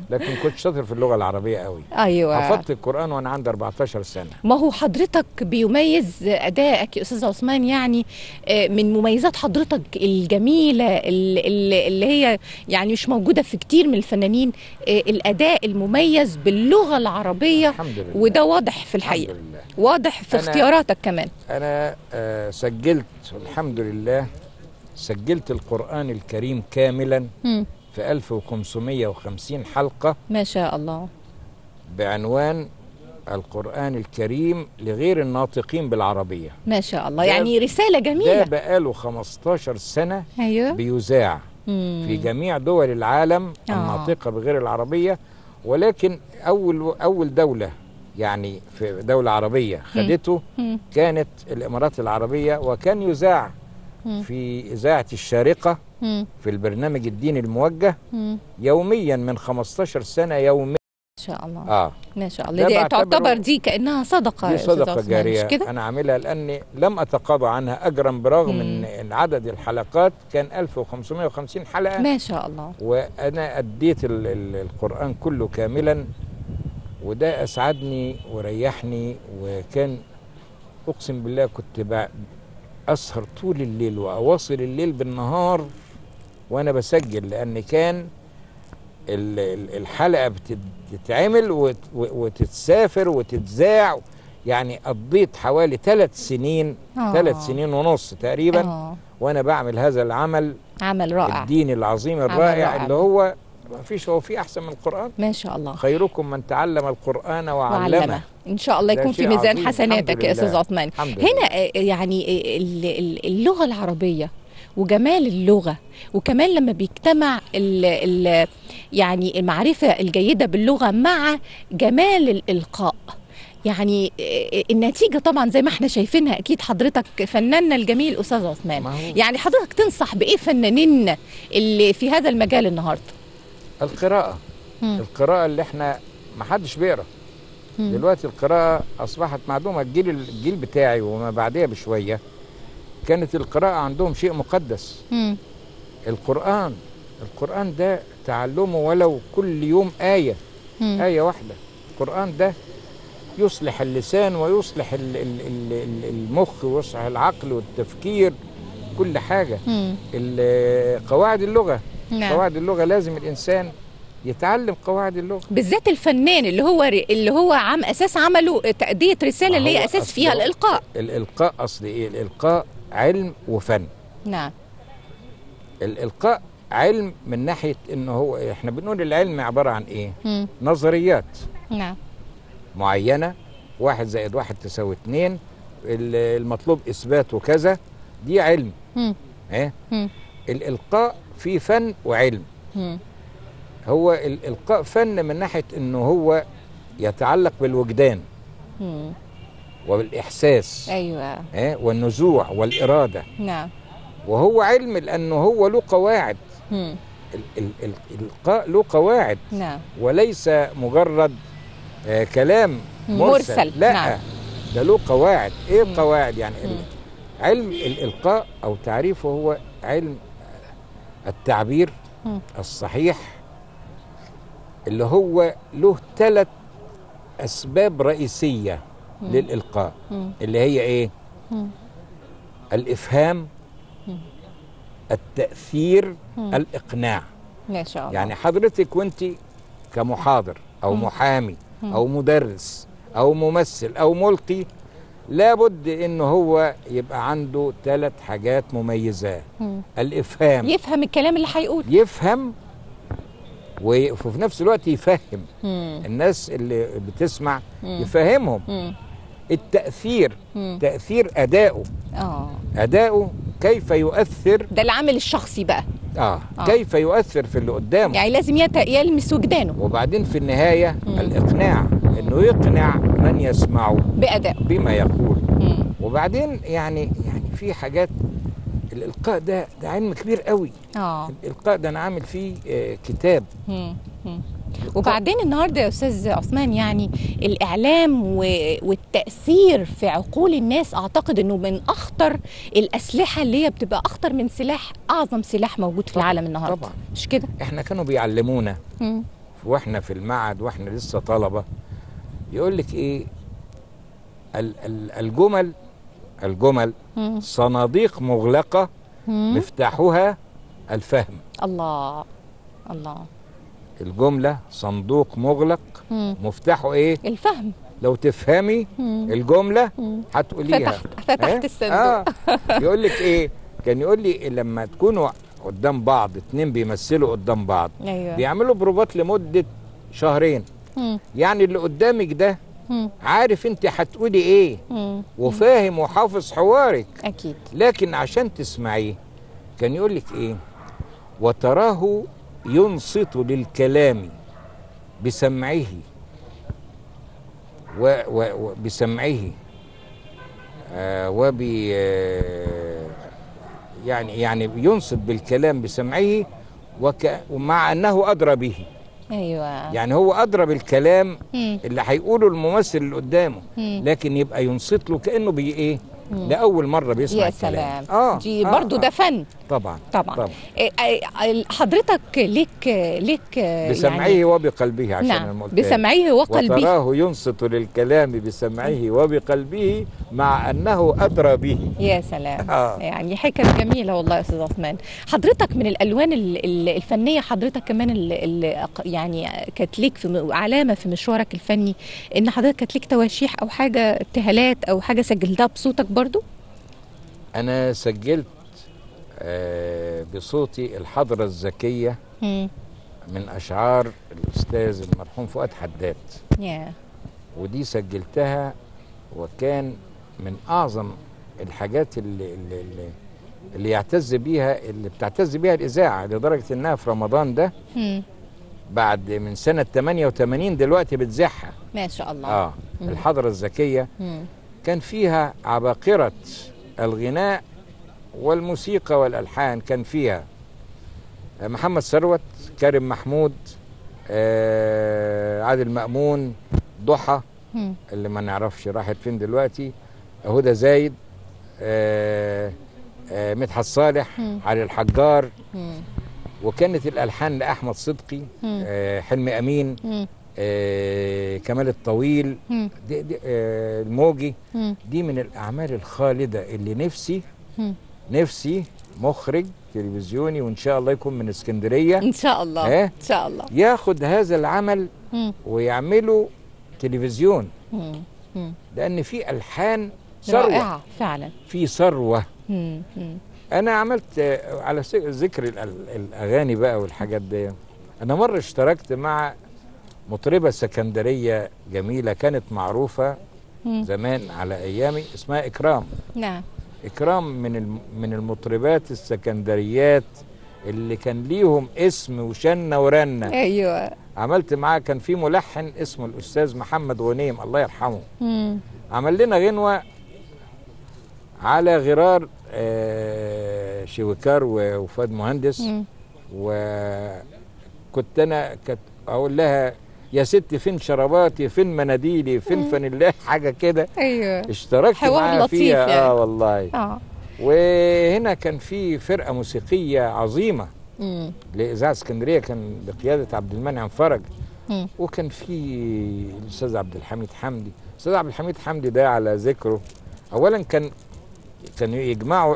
لكن كنت شاطر في اللغه العربيه قوي. ايوه. حفظت القران وانا عندي 14 سنه. ما هو حضرتك بيميز ادائك يا استاذ عثمان، يعني من مميزات حضرتك الجميله اللي هي يعني مش موجوده في كتير من الفنانين، الاداء المميز باللغه العربيه. الحمد لله. وده واضح في الحقيقه. الحمد لله. واضح في اختياراتك كمان. أنا سجلت الحمد لله سجلت القرآن الكريم كاملا في 1550 حلقة ما شاء الله. بعنوان القرآن الكريم لغير الناطقين بالعربية. ما شاء الله، يعني رسالة جميلة. ده بقاله 15 سنة أيوه. بيذاع في جميع دول العالم الناطقة بغير العربية، ولكن أول دولة يعني في دولة عربية خدته كانت الإمارات العربية، وكان يذاع في إذاعة الشارقة في البرنامج الديني الموجه يوميا من 15 سنة يوميا. ما شاء الله. ما شاء الله. دي تعتبر دي كأنها صدقة. دي صدقة جارية أنا عاملها، لأني لم أتقاضى عنها أجرا برغم أن عدد الحلقات كان 1550 حلقة. ما شاء الله. وأنا أديت القرآن كله كاملا، وده أسعدني وريحني. وكان أقسم بالله كنت أسهر طول الليل وأواصل الليل بالنهار وأنا بسجل، لأن كان الحلقة بتتعمل وتتسافر وتتذاع. يعني قضيت حوالي 3 سنين 3 سنين ونص تقريبا وأنا بعمل هذا العمل. عمل رائع الديني العظيم الرائع اللي هو ما في أحسن من القرآن. ما شاء الله. خيركم من تعلم القرآن وعلمه. إن شاء الله يكون في ميزان حسناتك يا أستاذ عثمان. هنا يعني اللغة العربية وجمال اللغة، وكمان لما بيجتمع يعني المعرفة الجيدة باللغة مع جمال الإلقاء، يعني النتيجة طبعا زي ما احنا شايفينها. أكيد حضرتك فناننا الجميل أستاذ عثمان، يعني حضرتك تنصح بإيه فنانين اللي في هذا المجال النهاردة؟ القراءة. القراءة اللي احنا ما حدش بيقرأ دلوقتي. القراءة أصبحت معدومة. الجيل بتاعي وما بعدها بشوية كانت القراءة عندهم شيء مقدس. القرآن ده تعلمه ولو كل يوم آية واحدة. القرآن ده يصلح اللسان ويصلح المخ ويصلح العقل والتفكير، كل حاجة. قواعد اللغة. قواعد اللغة لازم الإنسان يتعلم قواعد اللغة، بالذات الفنان اللي هو أساس عمله تأدية رسالة اللي هي أساس فيها الإلقاء. الإلقاء أصل إيه؟ الإلقاء علم وفن. نعم. الإلقاء علم من ناحية إنه هو إحنا بنقول العلم عبارة عن إيه؟ نظريات. نعم. معينة، 1 زائد 1 تساوي 2، المطلوب إثباته كذا، دي علم. الإلقاء فيه فن وعلم. هو الإلقاء فن من ناحية إنه هو يتعلق بالوجدان وبالإحساس. أيوة. والنزوع والإرادة. نعم. وهو علم لأنه هو له قواعد. الإلقاء له قواعد. نعم. وليس مجرد كلام مرسل. لا. نعم. ده له قواعد. إيه القواعد؟ يعني علم الإلقاء أو تعريفه هو علم التعبير الصحيح اللي هو له 3 أسباب رئيسية للإلقاء، اللي هي إيه؟ الإفهام، التأثير، الإقناع. ما شاء الله. يعني حضرتك وانت كمحاضر أو محامي أو مدرس أو ممثل أو ملقي لابد إنه هو يبقى عنده 3 حاجات مميزة. الإفهام، يفهم الكلام اللي هيقول، يفهم وفي نفس الوقت يفهم الناس اللي بتسمع، يفهمهم. التأثير، تأثير أداؤه. أداؤه كيف يؤثر، ده العامل الشخصي بقى. كيف يؤثر في اللي قدامه، يعني لازم يلمس وجدانه. وبعدين في النهاية الإقناع، إنه يقنع من يسمعه بأدائه بما يقول. وبعدين يعني في حاجات. الإلقاء ده علم كبير قوي. الإلقاء ده أنا عامل فيه كتاب. وبعدين النهارده يا أستاذ عثمان، يعني الإعلام والتأثير في عقول الناس أعتقد أنه من أخطر الأسلحة، اللي هي بتبقى أخطر من أعظم سلاح موجود في العالم النهارده. طبعا. مش كده؟ إحنا كانوا بيعلمونا وإحنا في المعهد وإحنا لسه طلبة، يقول لك إيه؟ الجمل صناديق مغلقة مفتاحها الفهم. الله. الجملة صندوق مغلق مفتاحه ايه؟ الفهم. لو تفهمي الجملة هتقوليها. فتحت الصندوق. يقول لك ايه؟ كان يقول لي لما تكونوا قدام بعض 2 بيمثلوا قدام بعض، أيوة. بيعملوا بروفات لمده شهرين. يعني اللي قدامك ده عارف انت هتقولي ايه وفاهم وحافظ حوارك اكيد. لكن عشان تسمعيه كان يقول لك ايه؟ وتراه ينصت للكلام بسمعه وبسمعه يعني ينصت بالكلام بسمعه ومع انه ادرى به. ايوه، يعني هو ادرى بالكلام اللي هيقوله الممثل اللي قدامه، لكن يبقى ينصت له كانه ايه لاول مره بيسمع يا الكلام. سلام. دي برضو ده فن. طبعا. حضرتك ليك بسمعه يعني وبقلبه، عشان نعم بسمعه وقلبه. وتراه ينصت للكلام بسمعه وبقلبه مع انه ادرى به. يا سلام. يعني حكم جميله والله يا استاذ عثمان. حضرتك من الالوان الفنيه، حضرتك كمان اللي يعني كانت ليك في علامه في مشوارك الفني ان حضرتك كانت ليك تواشيح او حاجه ابتهالات او حاجه سجلتها بصوتك برضو؟ انا سجلت بصوتي الحضرة الذكية من أشعار الأستاذ المرحوم فؤاد حداد. ودي سجلتها، وكان من أعظم الحاجات اللي يعتز بيها، اللي بتعتز بيها الإذاعة، لدرجة إنها في رمضان ده بعد من سنة 88 دلوقتي بتذاعها. ما شاء الله. الحضرة الذكية كان فيها عباقرة الغناء والموسيقى والألحان. كان فيها محمد ثروت، كريم محمود، عادل مأمون، ضحى اللي ما نعرفش راحت فين دلوقتي، هدى زايد، مدحت صالح، علي الحجار. وكانت الألحان لأحمد صدقي، حلمي أمين، كمال الطويل، دي الموجي. دي من الأعمال الخالدة اللي نفسي مخرج تلفزيوني، وإن شاء الله يكون من اسكندرية إن شاء الله إن شاء الله، ياخد هذا العمل ويعمله تلفزيون، لأن في ألحان ثروة رائعة فعلا، في ثروة. أنا عملت على ذكر الأغاني بقى والحاجات دي، أنا مرة اشتركت مع مطربة سكندرية جميلة كانت معروفة زمان على أيامي، اسمها إكرام. نعم. إكرام من المطربات السكندريات اللي كان ليهم اسم وشنة ورنة. أيوة. عملت معاه، كان في ملحن اسمه الأستاذ محمد غنيم الله يرحمه. عمل لنا غنوة على غرار شويكار وفؤاد مهندس. وكنت أنا أقول لها يا ست فين شراباتي، فين مناديلي، فين فانيلا، حاجه كده. ايوه، اشتركت معاها فيها يعني. والله. وهنا كان في فرقه موسيقيه عظيمه لاذاعه اسكندريه، كان بقياده عبد المنعم فرج. وكان في الاستاذ عبد الحميد حمدي. الاستاذ عبد الحميد حمدي ده على ذكره، اولا كانوا يجمعوا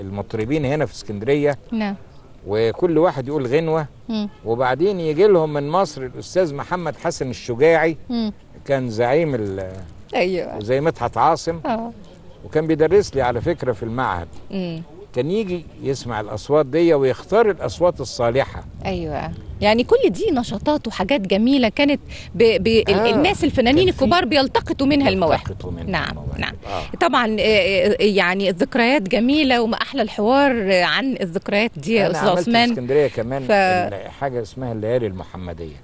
المطربين هنا في اسكندريه. نعم. وكل واحد يقول غنوة، وبعدين يجي لهم من مصر الأستاذ محمد حسن الشجاعي، كان زعيم أيوة، وزي مدحت عاصم. وكان بيدرس لي على فكرة في المعهد. كان يجي يسمع الأصوات دي ويختار الأصوات الصالحة. أيوة، يعني كل دي نشاطات وحاجات جميلة كانت الناس الفنانين الكبار بيلتقطوا منها المواهب. نعم نعم. طبعا يعني الذكريات جميلة، وما أحلى الحوار عن الذكريات دي يا أستاذ عثمان. أنا عملت في اسكندرية كمان حاجة اسمها الليالي المحمدية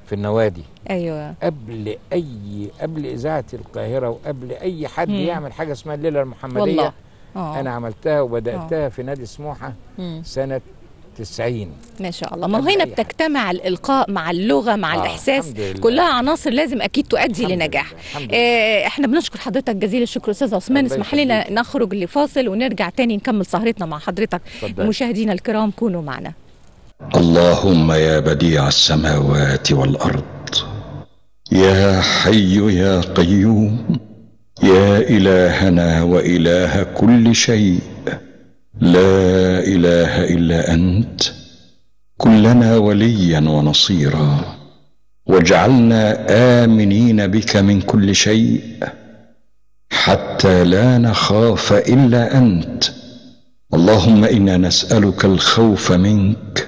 في النوادي. أيوة، قبل إذاعة القاهرة وقبل أي حد يعمل حاجة اسمها الليلة المحمدية والله. أنا عملتها وبدأتها في نادي سموحة سنة 90. ما شاء الله. ما هنا بتجتمع الإلقاء مع اللغة مع الإحساس، كلها عناصر لازم أكيد تؤدي لنجاح. احنا بنشكر حضرتك جزيل الشكر أستاذ عثمان. اسمح لنا نخرج لفاصل ونرجع تاني نكمل سهرتنا مع حضرتك. مشاهدينا الكرام كونوا معنا. اللهم يا بديع السماوات والأرض، يا حي يا قيوم، يا إلهنا وإله كل شيء، لا إله إلا أنت، كن لنا وليا ونصيرا، واجعلنا آمنين بك من كل شيء، حتى لا نخاف إلا أنت، اللهم إنا نسألك الخوف منك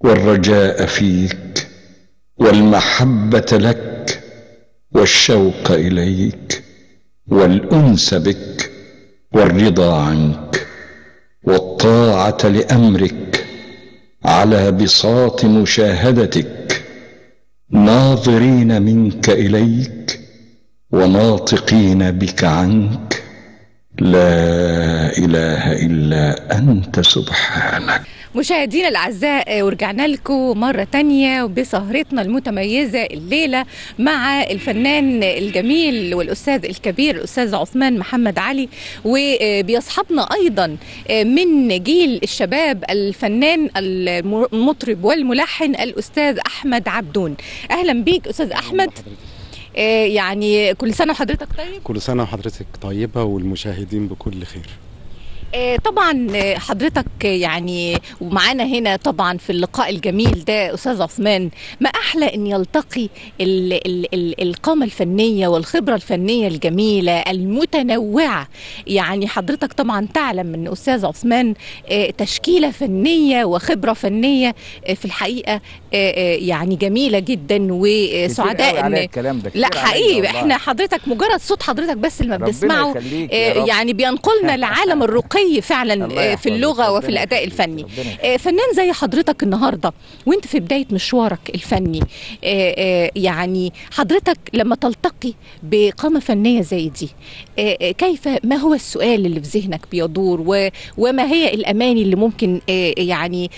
والرجاء فيك والمحبة لك والشوق إليك والأنس بك والرضا عنك والطاعة لأمرك على بساط مشاهدتك، ناظرين منك إليك وناطقين بك عنك، لا إله إلا أنت سبحانك. مشاهدينا الأعزاء، ورجعنا لكم مرة تانية بسهرتنا المتميزة الليلة مع الفنان الجميل والأستاذ الكبير الأستاذ عثمان محمد علي، وبيصحبنا أيضا من جيل الشباب الفنان المطرب والملحن الأستاذ أحمد عبدون. أهلا بيك أستاذ أحمد. يعني كل سنة وحضرتك طيب. كل سنة وحضرتك طيبة والمشاهدين بكل خير. طبعا حضرتك يعني ومعانا هنا طبعا في اللقاء الجميل ده أستاذ عثمان، ما أحلى أن يلتقي القامة الفنية والخبرة الفنية الجميلة المتنوعة. يعني حضرتك طبعا تعلم أن أستاذ عثمان تشكيلة فنية وخبرة فنية في الحقيقة يعني جميلة جدا، وسعداء ان لا حقيقي احنا حضرتك مجرد صوت حضرتك بس اللي ما بنسمعه يعني بينقلنا لعالم الرقي فعلا في اللغة وفي الأداء الفني. فنان زي حضرتك النهاردة وانت في بداية مشوارك الفني، يعني حضرتك لما تلتقي بقامة فنية زي دي، كيف ما هو السؤال اللي في ذهنك بيدور، وما هي الأماني اللي ممكن يعني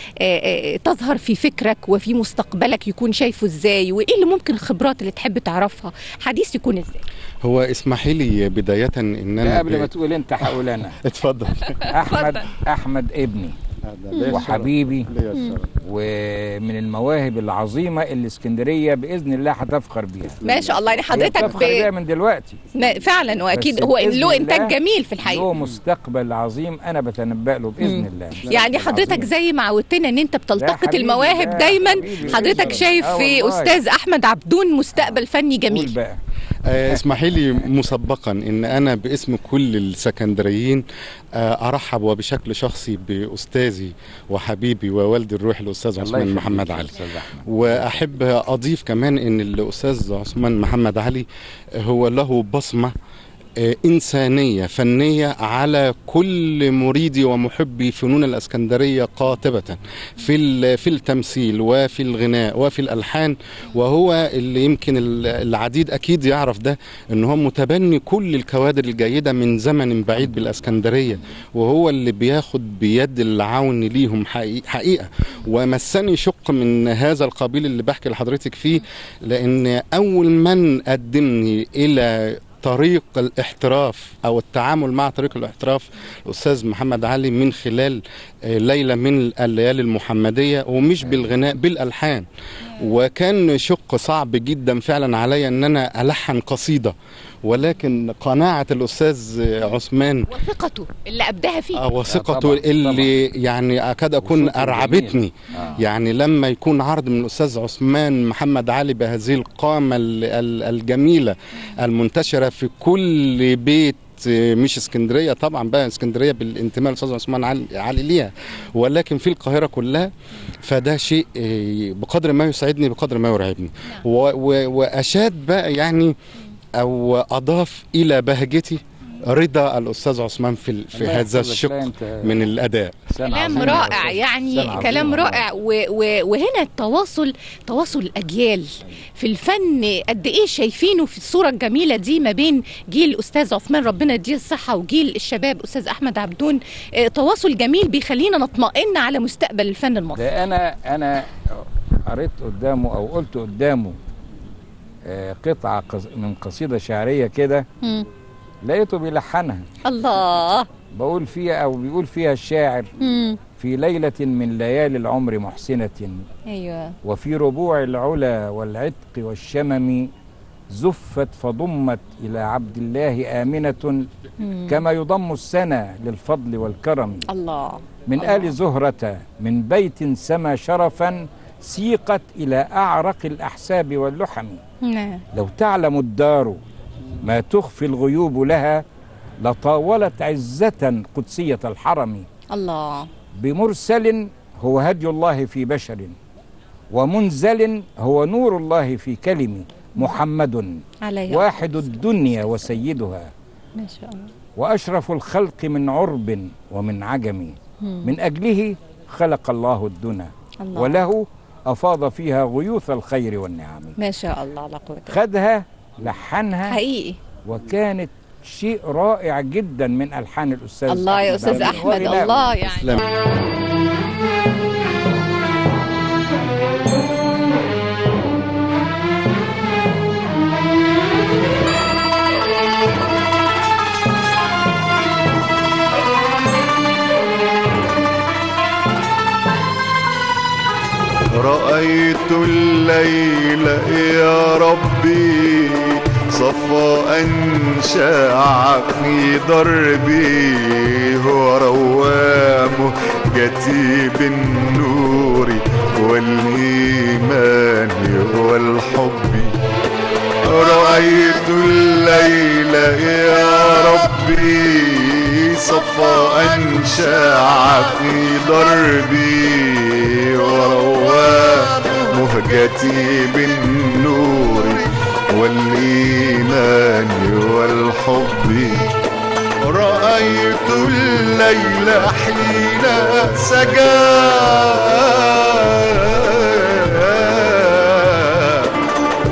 تظهر في فكرك وفي مستقبلك يكون شايفه ازاي، وايه اللي ممكن الخبرات اللي تحب تعرفها حديث يكون ازاي؟ هو اسمحي لي بداية ان انا قبل ما تقول انت هقول انا. اتفضل. احمد ابني وحبيبي ومن المواهب العظيمه اللي اسكندريه باذن الله هتفخر بيها. ما شاء الله. يعني حضرتك بيها من دلوقتي فعلا، واكيد هو له انتاج جميل في الحقيقه، له مستقبل عظيم انا بتنبأ له باذن الله. يعني حضرتك زي ما عودتنا ان انت بتلتقط المواهب دايما، حضرتك شايف في استاذ احمد عبدون مستقبل فني جميل. بقى اسمحي لي مسبقا ان انا باسم كل السكندريين ارحب وبشكل شخصي باستاذي وحبيبي ووالدي الروحي الاستاذ عثمان محمد علي. واحب اضيف كمان ان الاستاذ عثمان محمد علي هو له بصمه إنسانية فنية على كل مريدي ومحبي فنون الإسكندرية قاطبة في التمثيل وفي الغناء وفي الألحان. وهو اللي يمكن العديد أكيد يعرف ده، إن هو متبني كل الكوادر الجيدة من زمن بعيد بالإسكندرية، وهو اللي بياخد بيد العون ليهم حقيقة. ومسني شق من هذا القبيل اللي بحكي لحضرتك فيه، لأن أول من قدمني إلى طريق الاحتراف او التعامل مع طريق الاحتراف الاستاذ محمد علي من خلال ليله من الليالي المحمديه، ومش بالغناء بالالحان. وكان شق صعب جدا فعلا عليا ان انا الحن قصيده، ولكن قناعه الاستاذ عثمان وثقته اللي ابداها فيه، وثقته اللي يعني اكاد اكون ارعبتني. يعني لما يكون عرض من الاستاذ عثمان محمد علي بهذه القامه الجميله المنتشره في كل بيت، مش اسكندريه طبعا، بقى اسكندريه بالانتماء للاستاذ عثمان علي ليها، ولكن في القاهره كلها. فده شيء بقدر ما يسعدني بقدر ما يرعبني. واشاد بقى يعني او اضاف الى بهجتي رضا الاستاذ عثمان في هذا الشق من الاداء. كلام رائع، يعني كلام رائع. وهنا تواصل الاجيال في الفن قد ايه شايفينه في الصوره الجميله دي ما بين جيل الاستاذ عثمان ربنا يديه الصحه وجيل الشباب استاذ احمد عبدون. تواصل جميل بيخلينا نطمئن على مستقبل الفن المصري. انا قريت قدامه او قلت قدامه قطعه من قصيده شعريه كده، لقيته بيلحنها. الله. بقول فيها او بيقول فيها الشاعر في ليلة من ليالي العمر محسنة، ايوه، وفي ربوع العلا والعتق والشمم زفت فضمت إلى عبد الله آمنة كما يضم السنة للفضل والكرم. الله. من آل زهرة من بيت سما شرفا سيقت إلى أعرق الأحساب واللحم. لو تعلم الدار ما تخفي الغيوب لها لطاولت عزة قدسية الحرم. الله. بمرسل هو هدي الله في بشر، ومنزل هو نور الله في كلم، محمد واحد الدنيا وسيدها، ما شاء الله، وأشرف الخلق من عرب ومن عجم، من أجله خلق الله الدنا، وله أفاض فيها غيوث الخير والنعم. ما شاء الله، لا قوة. خدها لحنها حقيقي، وكانت شيء رائع جدا من ألحان الأستاذ الله يا أستاذ أحمد. الله يعني رأيت الليل يا ربي صفاء شاع في دربي، هو روام جتي بالنور والإيمان والحب. رأيت الليل يا ربي صفاء شاع في دربي، ورواه مهجتي بالنور والإيمان والحب. رأيت الليل حين سجى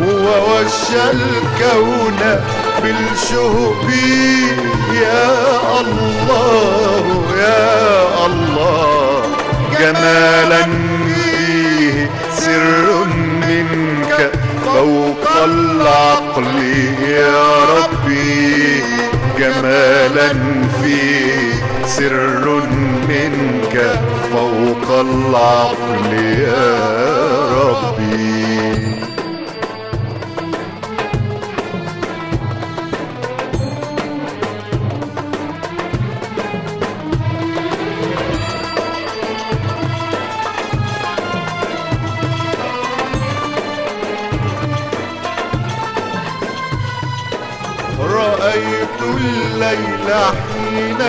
ووشى الكون بالشهب. يا الله يا الله، جمالا فيه سر منك فوق العقل يا ربي، جمالا فيه سر منك فوق العقل يا ربي. رأيت الليل حين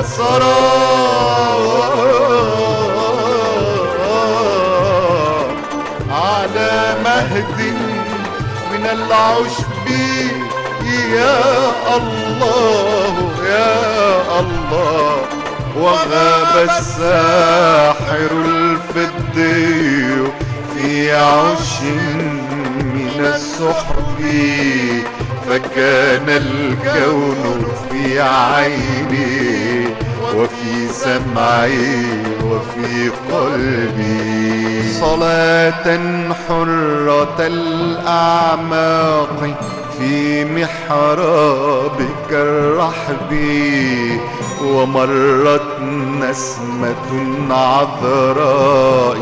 سرى على مهد من العشب. يا الله يا الله، وغاب الساحر الفضي في عش من السحب، فكان الكون في عيني وفي سمعي وفي قلبي. صلاة حرة الأعماق في محرابك الرحب، ومرت نسمة عذراء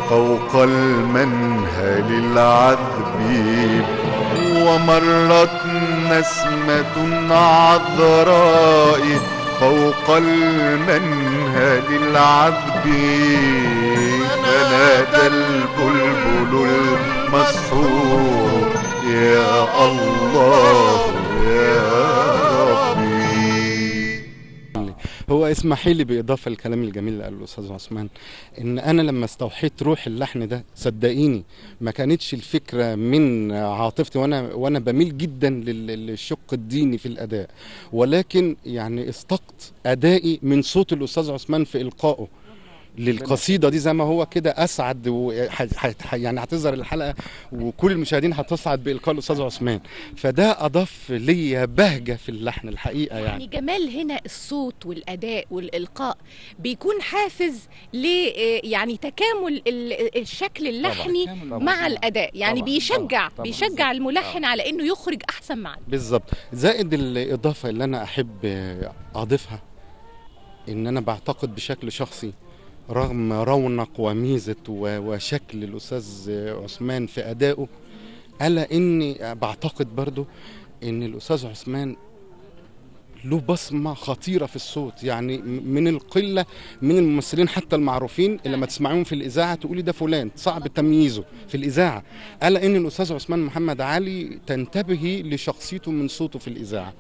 فوق المنهل العذب، ومرت نسمة عذراء فوق المنهل العذب، فنادى البلبل المسحور يا الله يا ربي. هو اسمحي لي باضافه للكلام الجميل اللي قاله الاستاذ عثمان، ان انا لما استوحيت روح اللحن ده صدقيني ما كانتش الفكره من عاطفتي، وانا بميل جدا للشق الديني في الاداء، ولكن يعني استقت ادائي من صوت الاستاذ عثمان في القائه للقصيده دي زي ما هو كده اسعد، يعني هتظهر الحلقه وكل المشاهدين هتصعد بالقاء الاستاذ عثمان، فده اضاف لي بهجه في اللحن الحقيقه. يعني جمال هنا الصوت والاداء والالقاء بيكون حافز ل يعني تكامل الشكل اللحني مع الاداء، يعني بيشجع الملحن على انه يخرج احسن معنى. بالظبط. زائد الاضافه اللي انا احب اضيفها، ان انا بعتقد بشكل شخصي رغم رونق وميزة وشكل الأستاذ عثمان في أدائه، ألا إني بعتقد برضو إن الأستاذ عثمان له بصمة خطيرة في الصوت، يعني من القلة من الممثلين حتى المعروفين اللي لما تسمعيهم في الإذاعة تقولي ده فلان، صعب تمييزه في الإذاعة، ألا إن الأستاذ عثمان محمد علي تنتبهي لشخصيته من صوته في الإذاعة.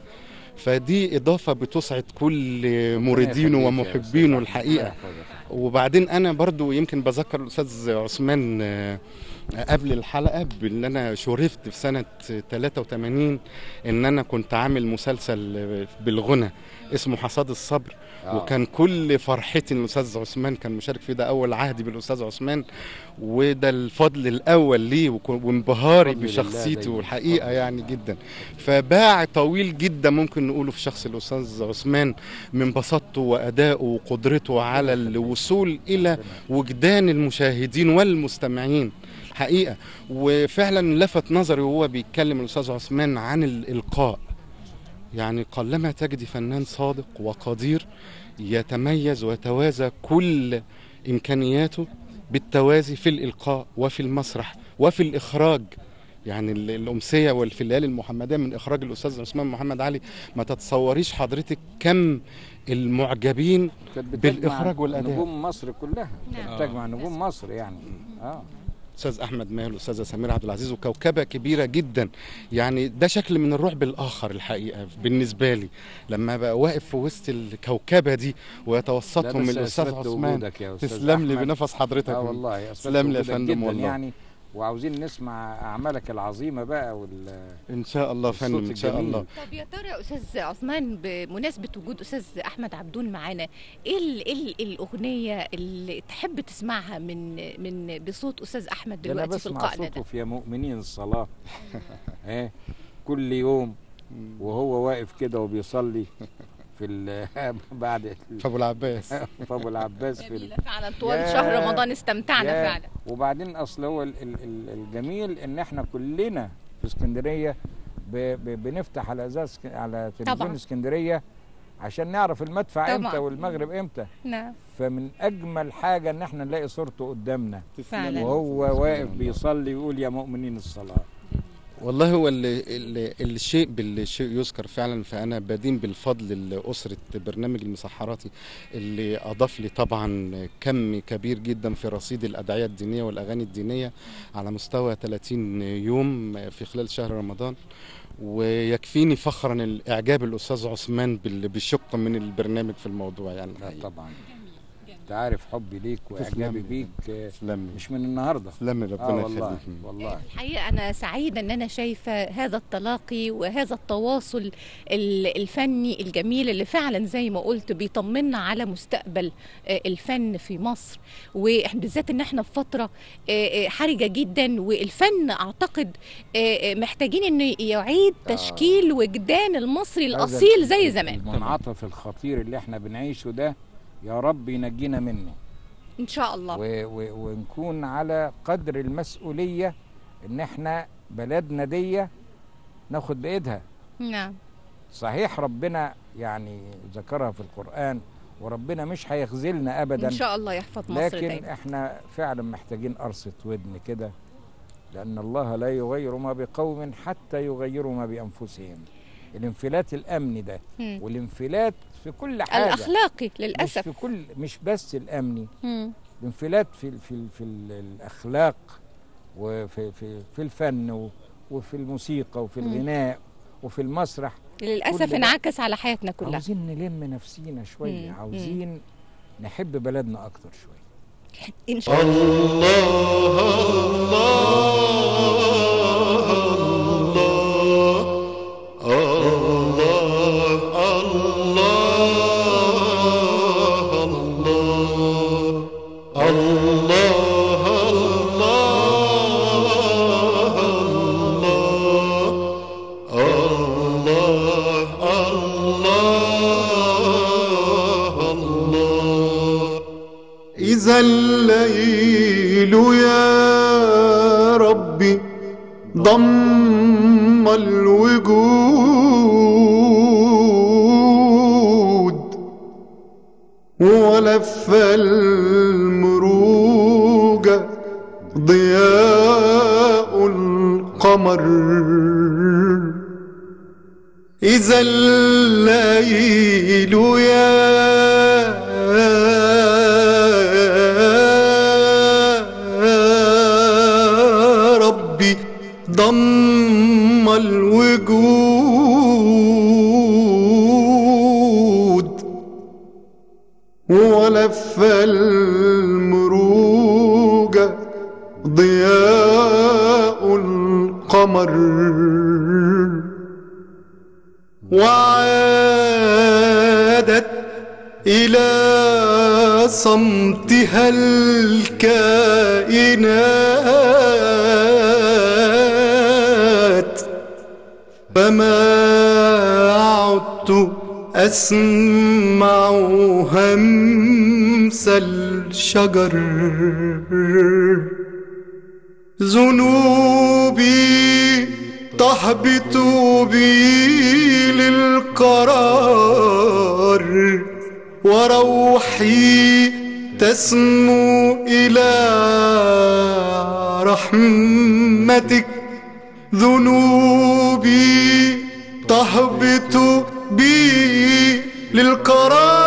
فدي إضافة بتسعد كل مريدينه ومحبينه الحقيقة. وبعدين أنا برضو يمكن بذكر الأستاذ عثمان قبل الحلقة بأن أنا شرفت في سنة 83 أن أنا كنت عامل مسلسل بالغنى اسمه حصاد الصبر. وكان كل فرحتي ان الاستاذ عثمان كان مشارك فيه، ده اول عهدي بالاستاذ عثمان، وده الفضل الاول ليه وانبهاري بشخصيته الحقيقه يعني جدا. فباع طويل جدا ممكن نقوله في شخص الاستاذ عثمان من بساطته وادائه وقدرته على الوصول الى وجدان المشاهدين والمستمعين حقيقه. وفعلا لفت نظري وهو بيتكلم الاستاذ عثمان عن الالقاء، يعني قلما تجد فنان صادق وقدير يتميز ويتوازى كل إمكانياته بالتوازي في الإلقاء وفي المسرح وفي الإخراج. يعني الأمسية والفي الليالي المحمدية من إخراج الأستاذ عثمان محمد علي ما تتصوريش حضرتك كم المعجبين بالإخراج والأداء. نجوم مصر كلها تجمع نجوم مصر يعني. الاستاذ احمد ماهر والاستاذه سميره عبد العزيز وكوكبه كبيره جدا. يعني ده شكل من الرعب الاخر الحقيقه بالنسبه لي لما بقى واقف في وسط الكوكبه دي ويتوسطهم الاستاذ عثمان. تسلم لي بنفس حضرتك. والله تسلم لي يا فندم والله يعني. وعاوزين نسمع اعمالك العظيمه بقى ان شاء الله فندم ان شاء الله. طب يا ترى يا استاذ عثمان بمناسبه وجود استاذ احمد عبدون معانا، ايه الاغنيه اللي تحب تسمعها من بصوت استاذ احمد دلوقتي في القاء ده؟ انا بسمع صوته في يا مؤمنين الصلاه كل يوم وهو واقف كده وبيصلي في بعد في ابو العباس في ابو العباس فعلا طوال شهر رمضان استمتعنا فعلا. وبعدين اصل هو الجميل ان احنا كلنا في اسكندريه بنفتح على تلفزيون اسكندريه عشان نعرف المدفع امتى والمغرب امتى. نعم. فمن اجمل حاجه ان احنا نلاقي صورته قدامنا فعلا وهو واقف بيصلي ويقول يا مؤمنين الصلاه. والله هو الشيء بالشيء يذكر فعلا. فأنا بدين بالفضل لأسرة برنامج المسحراتي اللي أضاف لي طبعا كم كبير جدا في رصيد الأدعية الدينية والأغاني الدينية على مستوى 30 يوم في خلال شهر رمضان. ويكفيني فخرا الإعجاب الأستاذ عثمان بالشق من البرنامج في الموضوع يعني. طبعا انت عارف حبي ليك واعجابي بيك مش من النهارده. تسلم ربنا يخليك. والله الحقيقه انا سعيده ان انا شايفه هذا التلاقي وهذا التواصل الفني الجميل اللي فعلا زي ما قلت بيطمنا على مستقبل الفن في مصر، وبالذات ان احنا في فتره حرجه جدا، والفن اعتقد محتاجين انه يعيد تشكيل وجدان المصري الاصيل زي زمان. المنعطف الخطير اللي احنا بنعيشه ده يا رب ينجينا منه ان شاء الله، ونكون على قدر المسؤوليه ان احنا بلدنا دي ناخد بايدها. نعم صحيح ربنا يعني ذكرها في القرآن وربنا مش هيخذلنا ابدا ان شاء الله يحفظ مصر لكن دايما. احنا فعلا محتاجين قرصة ودن كده، لان الله لا يغير ما بقوم حتى يغيروا ما بانفسهم. الانفلات الامني ده والانفلات في كل حاجه الاخلاقي للاسف مش بس الامني، الانفلات في الاخلاق وفي في الفن وفي الموسيقى وفي الغناء وفي المسرح للاسف انعكس على حياتنا كلها. عاوزين نلم نفسينا شويه، عاوزين نحب بلدنا اكتر شويه ان شاء إذا الليل يا ربي ضم الوجود ولف المروج ضياء القمر، إذا الليل يا ضم الوجود القمر وعادت إلى صمتها الكائنات فما عدت أسمع همس الشجر ذنوبي تهبط بي للقرار وروحي تسمو إلى رحمتك ذنوبي تهبط بي للقرار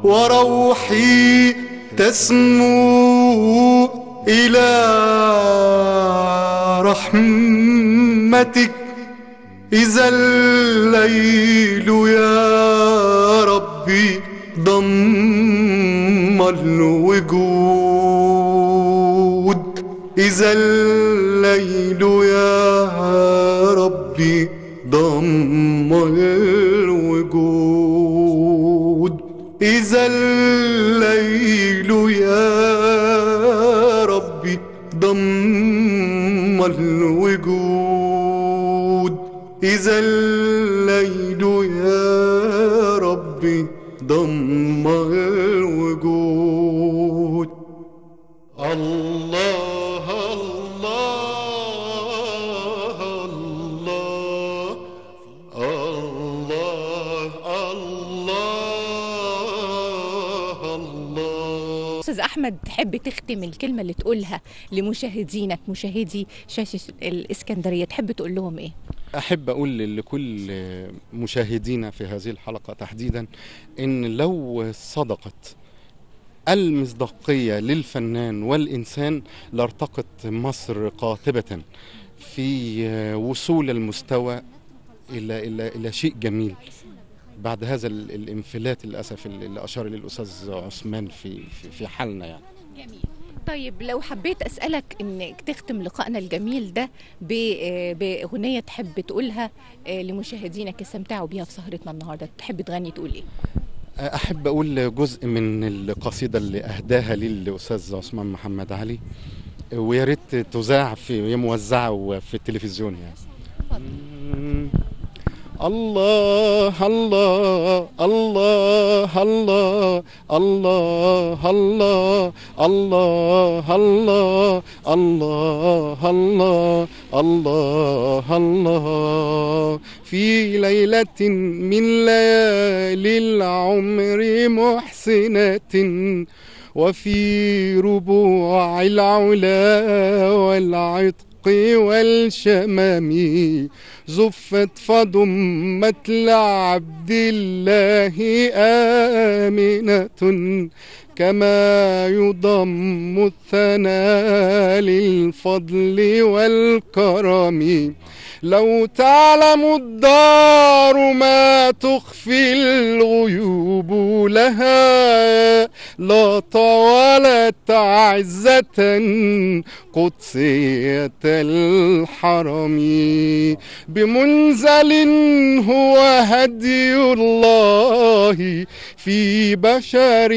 وروحي تسمو إلى رحمتك إذا الليل يا ربي ضم الوجود إذا الليل يا ربي ضم الوجود إذا الليل يا ربي ضم الوجود إذا الليل يا ربي ضم الوجود الله الله الله الله الله الله. أستاذ أحمد، تحب تختم الكلمة اللي تقولها لمشاهدينك مشاهدي شاشة الإسكندرية، تحب تقول لهم إيه؟ أحب أقول لكل مشاهدينا في هذه الحلقة تحديدا إن لو صدقت المصداقية للفنان والإنسان لارتقت مصر قاطبة في وصول المستوى إلى شيء جميل بعد هذا الانفلات للأسف اللي أشار للأستاذ عثمان في حالنا يعني. جميل. طيب لو حبيت أسألك إنك تختم لقائنا الجميل ده بأغنية تحب تقولها لمشاهدينك يستمتعوا بيها في سهرتنا النهارده، تحب تغني تقول إيه؟ أحب أقول جزء من القصيدة اللي أهداها لي الأستاذ عثمان محمد علي، ويا ريت تذاع هي موزعة في التلفزيون يعني. الله الله الله الله الله الله الله الله الله الله الله الله في ليلة من ليالي العمر محسنة وفي ربوع العلا والعطق والشمام زفت فضمت لعبد الله آمنة كما يضم الثناء للفضل والكرم. لو تعلم الدار ما تخفي الغيوب لها لا طولت عزة قدسية الحرم. بمنزل هو هدي الله في بشر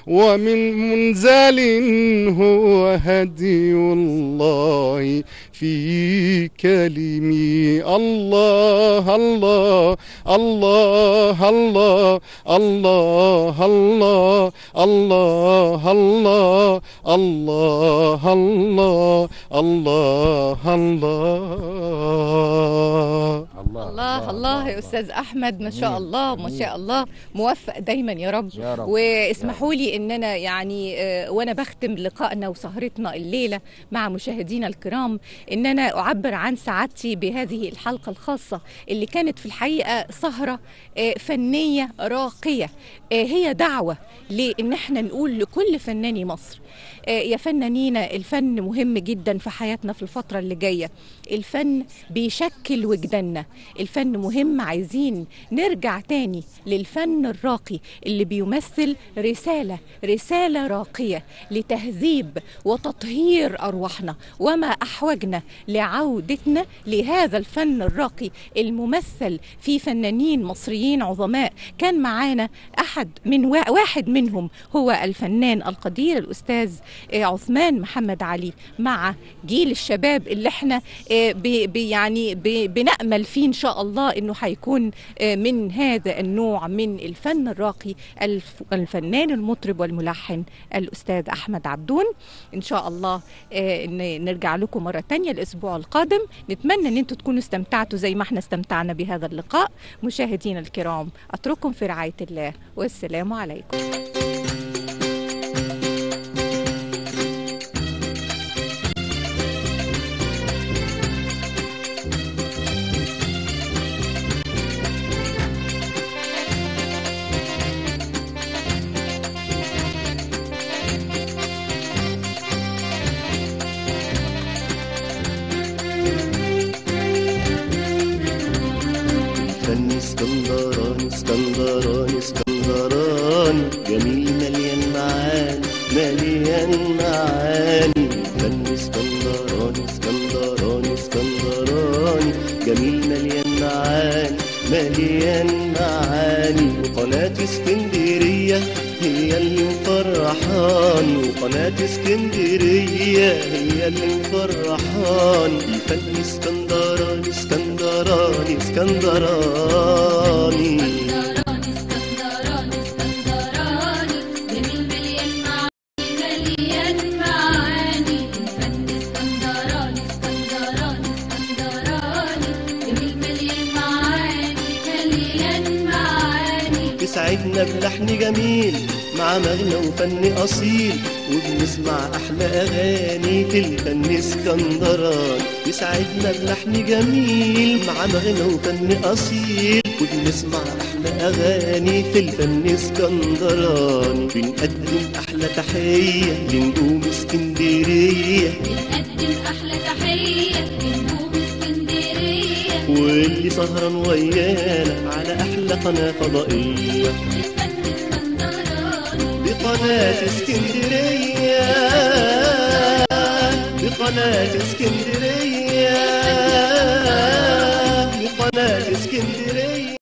ومن منزل هو هدي الله في كلمي. الله الله الله الله الله الله الله الله الله الله الله الله الله يا أستاذ أحمد، ما شاء الله ما شاء الله، موفق دايما يا رب. واسمحوا لي إن أنا يعني وأنا بختم لقائنا وسهرتنا الليلة مع مشاهدينا الكرام إن أنا أعبر عن سعادتي بهذه الحلقة الخاصة اللي كانت في الحقيقة سهرة فنية راقية، هي دعوة لإن احنا نقول لكل فناني مصر يا فنانينا الفن مهم جدا في حياتنا في الفترة اللي جاية. الفن بيشكل وجداننا، الفن مهم، عايزين نرجع تاني للفن الراقي اللي بيمثل رسالة راقية لتهذيب وتطهير أرواحنا، وما أحوجنا لعودتنا لهذا الفن الراقي الممثل في فنانين مصريين عظماء. كان معانا واحد منهم هو الفنان القدير الأستاذ عثمان محمد علي، مع جيل الشباب اللي احنا بنأمل فيه إن شاء الله إنه هيكون من هذا النوع من الفن الراقي الفنان المطرب والملحن الأستاذ أحمد عبدون. إن شاء الله نرجع لكم مرة تانية الأسبوع القادم. نتمنى أن انتم تكونوا استمتعتوا زي ما احنا استمتعنا بهذا اللقاء. مشاهدينا الكرام، أترككم في رعاية الله والسلام عليكم. فن اسكندراني اسكندراني اسكندراني جميل مليان معاني مليان معاني. فن اسكندراني اسكندراني اسكندراني جميل مليان معاني مليان معاني. وقناة اسكندرية هي اللي مفرحاني، وقناة اسكندرية هي اللي مفرحاني. الفن اسكندراني اسكندراني اسكندراني يسعدنا بلحن جميل مع مغنى وفن أصيل، وبنسمع أحلى أغاني في الفن اسكندراني. يسعدنا بلحن جميل مع مغنى وفن أصيل، وبنسمع أحلى أغاني في الفن اسكندراني. بنقدم أحلى تحية لنجوم اسكندرية، بنقدم أحلى تحية لنجوم اسكندرية، واللي سهران ويانا على أحلى قناة فضائية بقناة اسكندرية، بقناة اسكندرية، بقناة اسكندرية.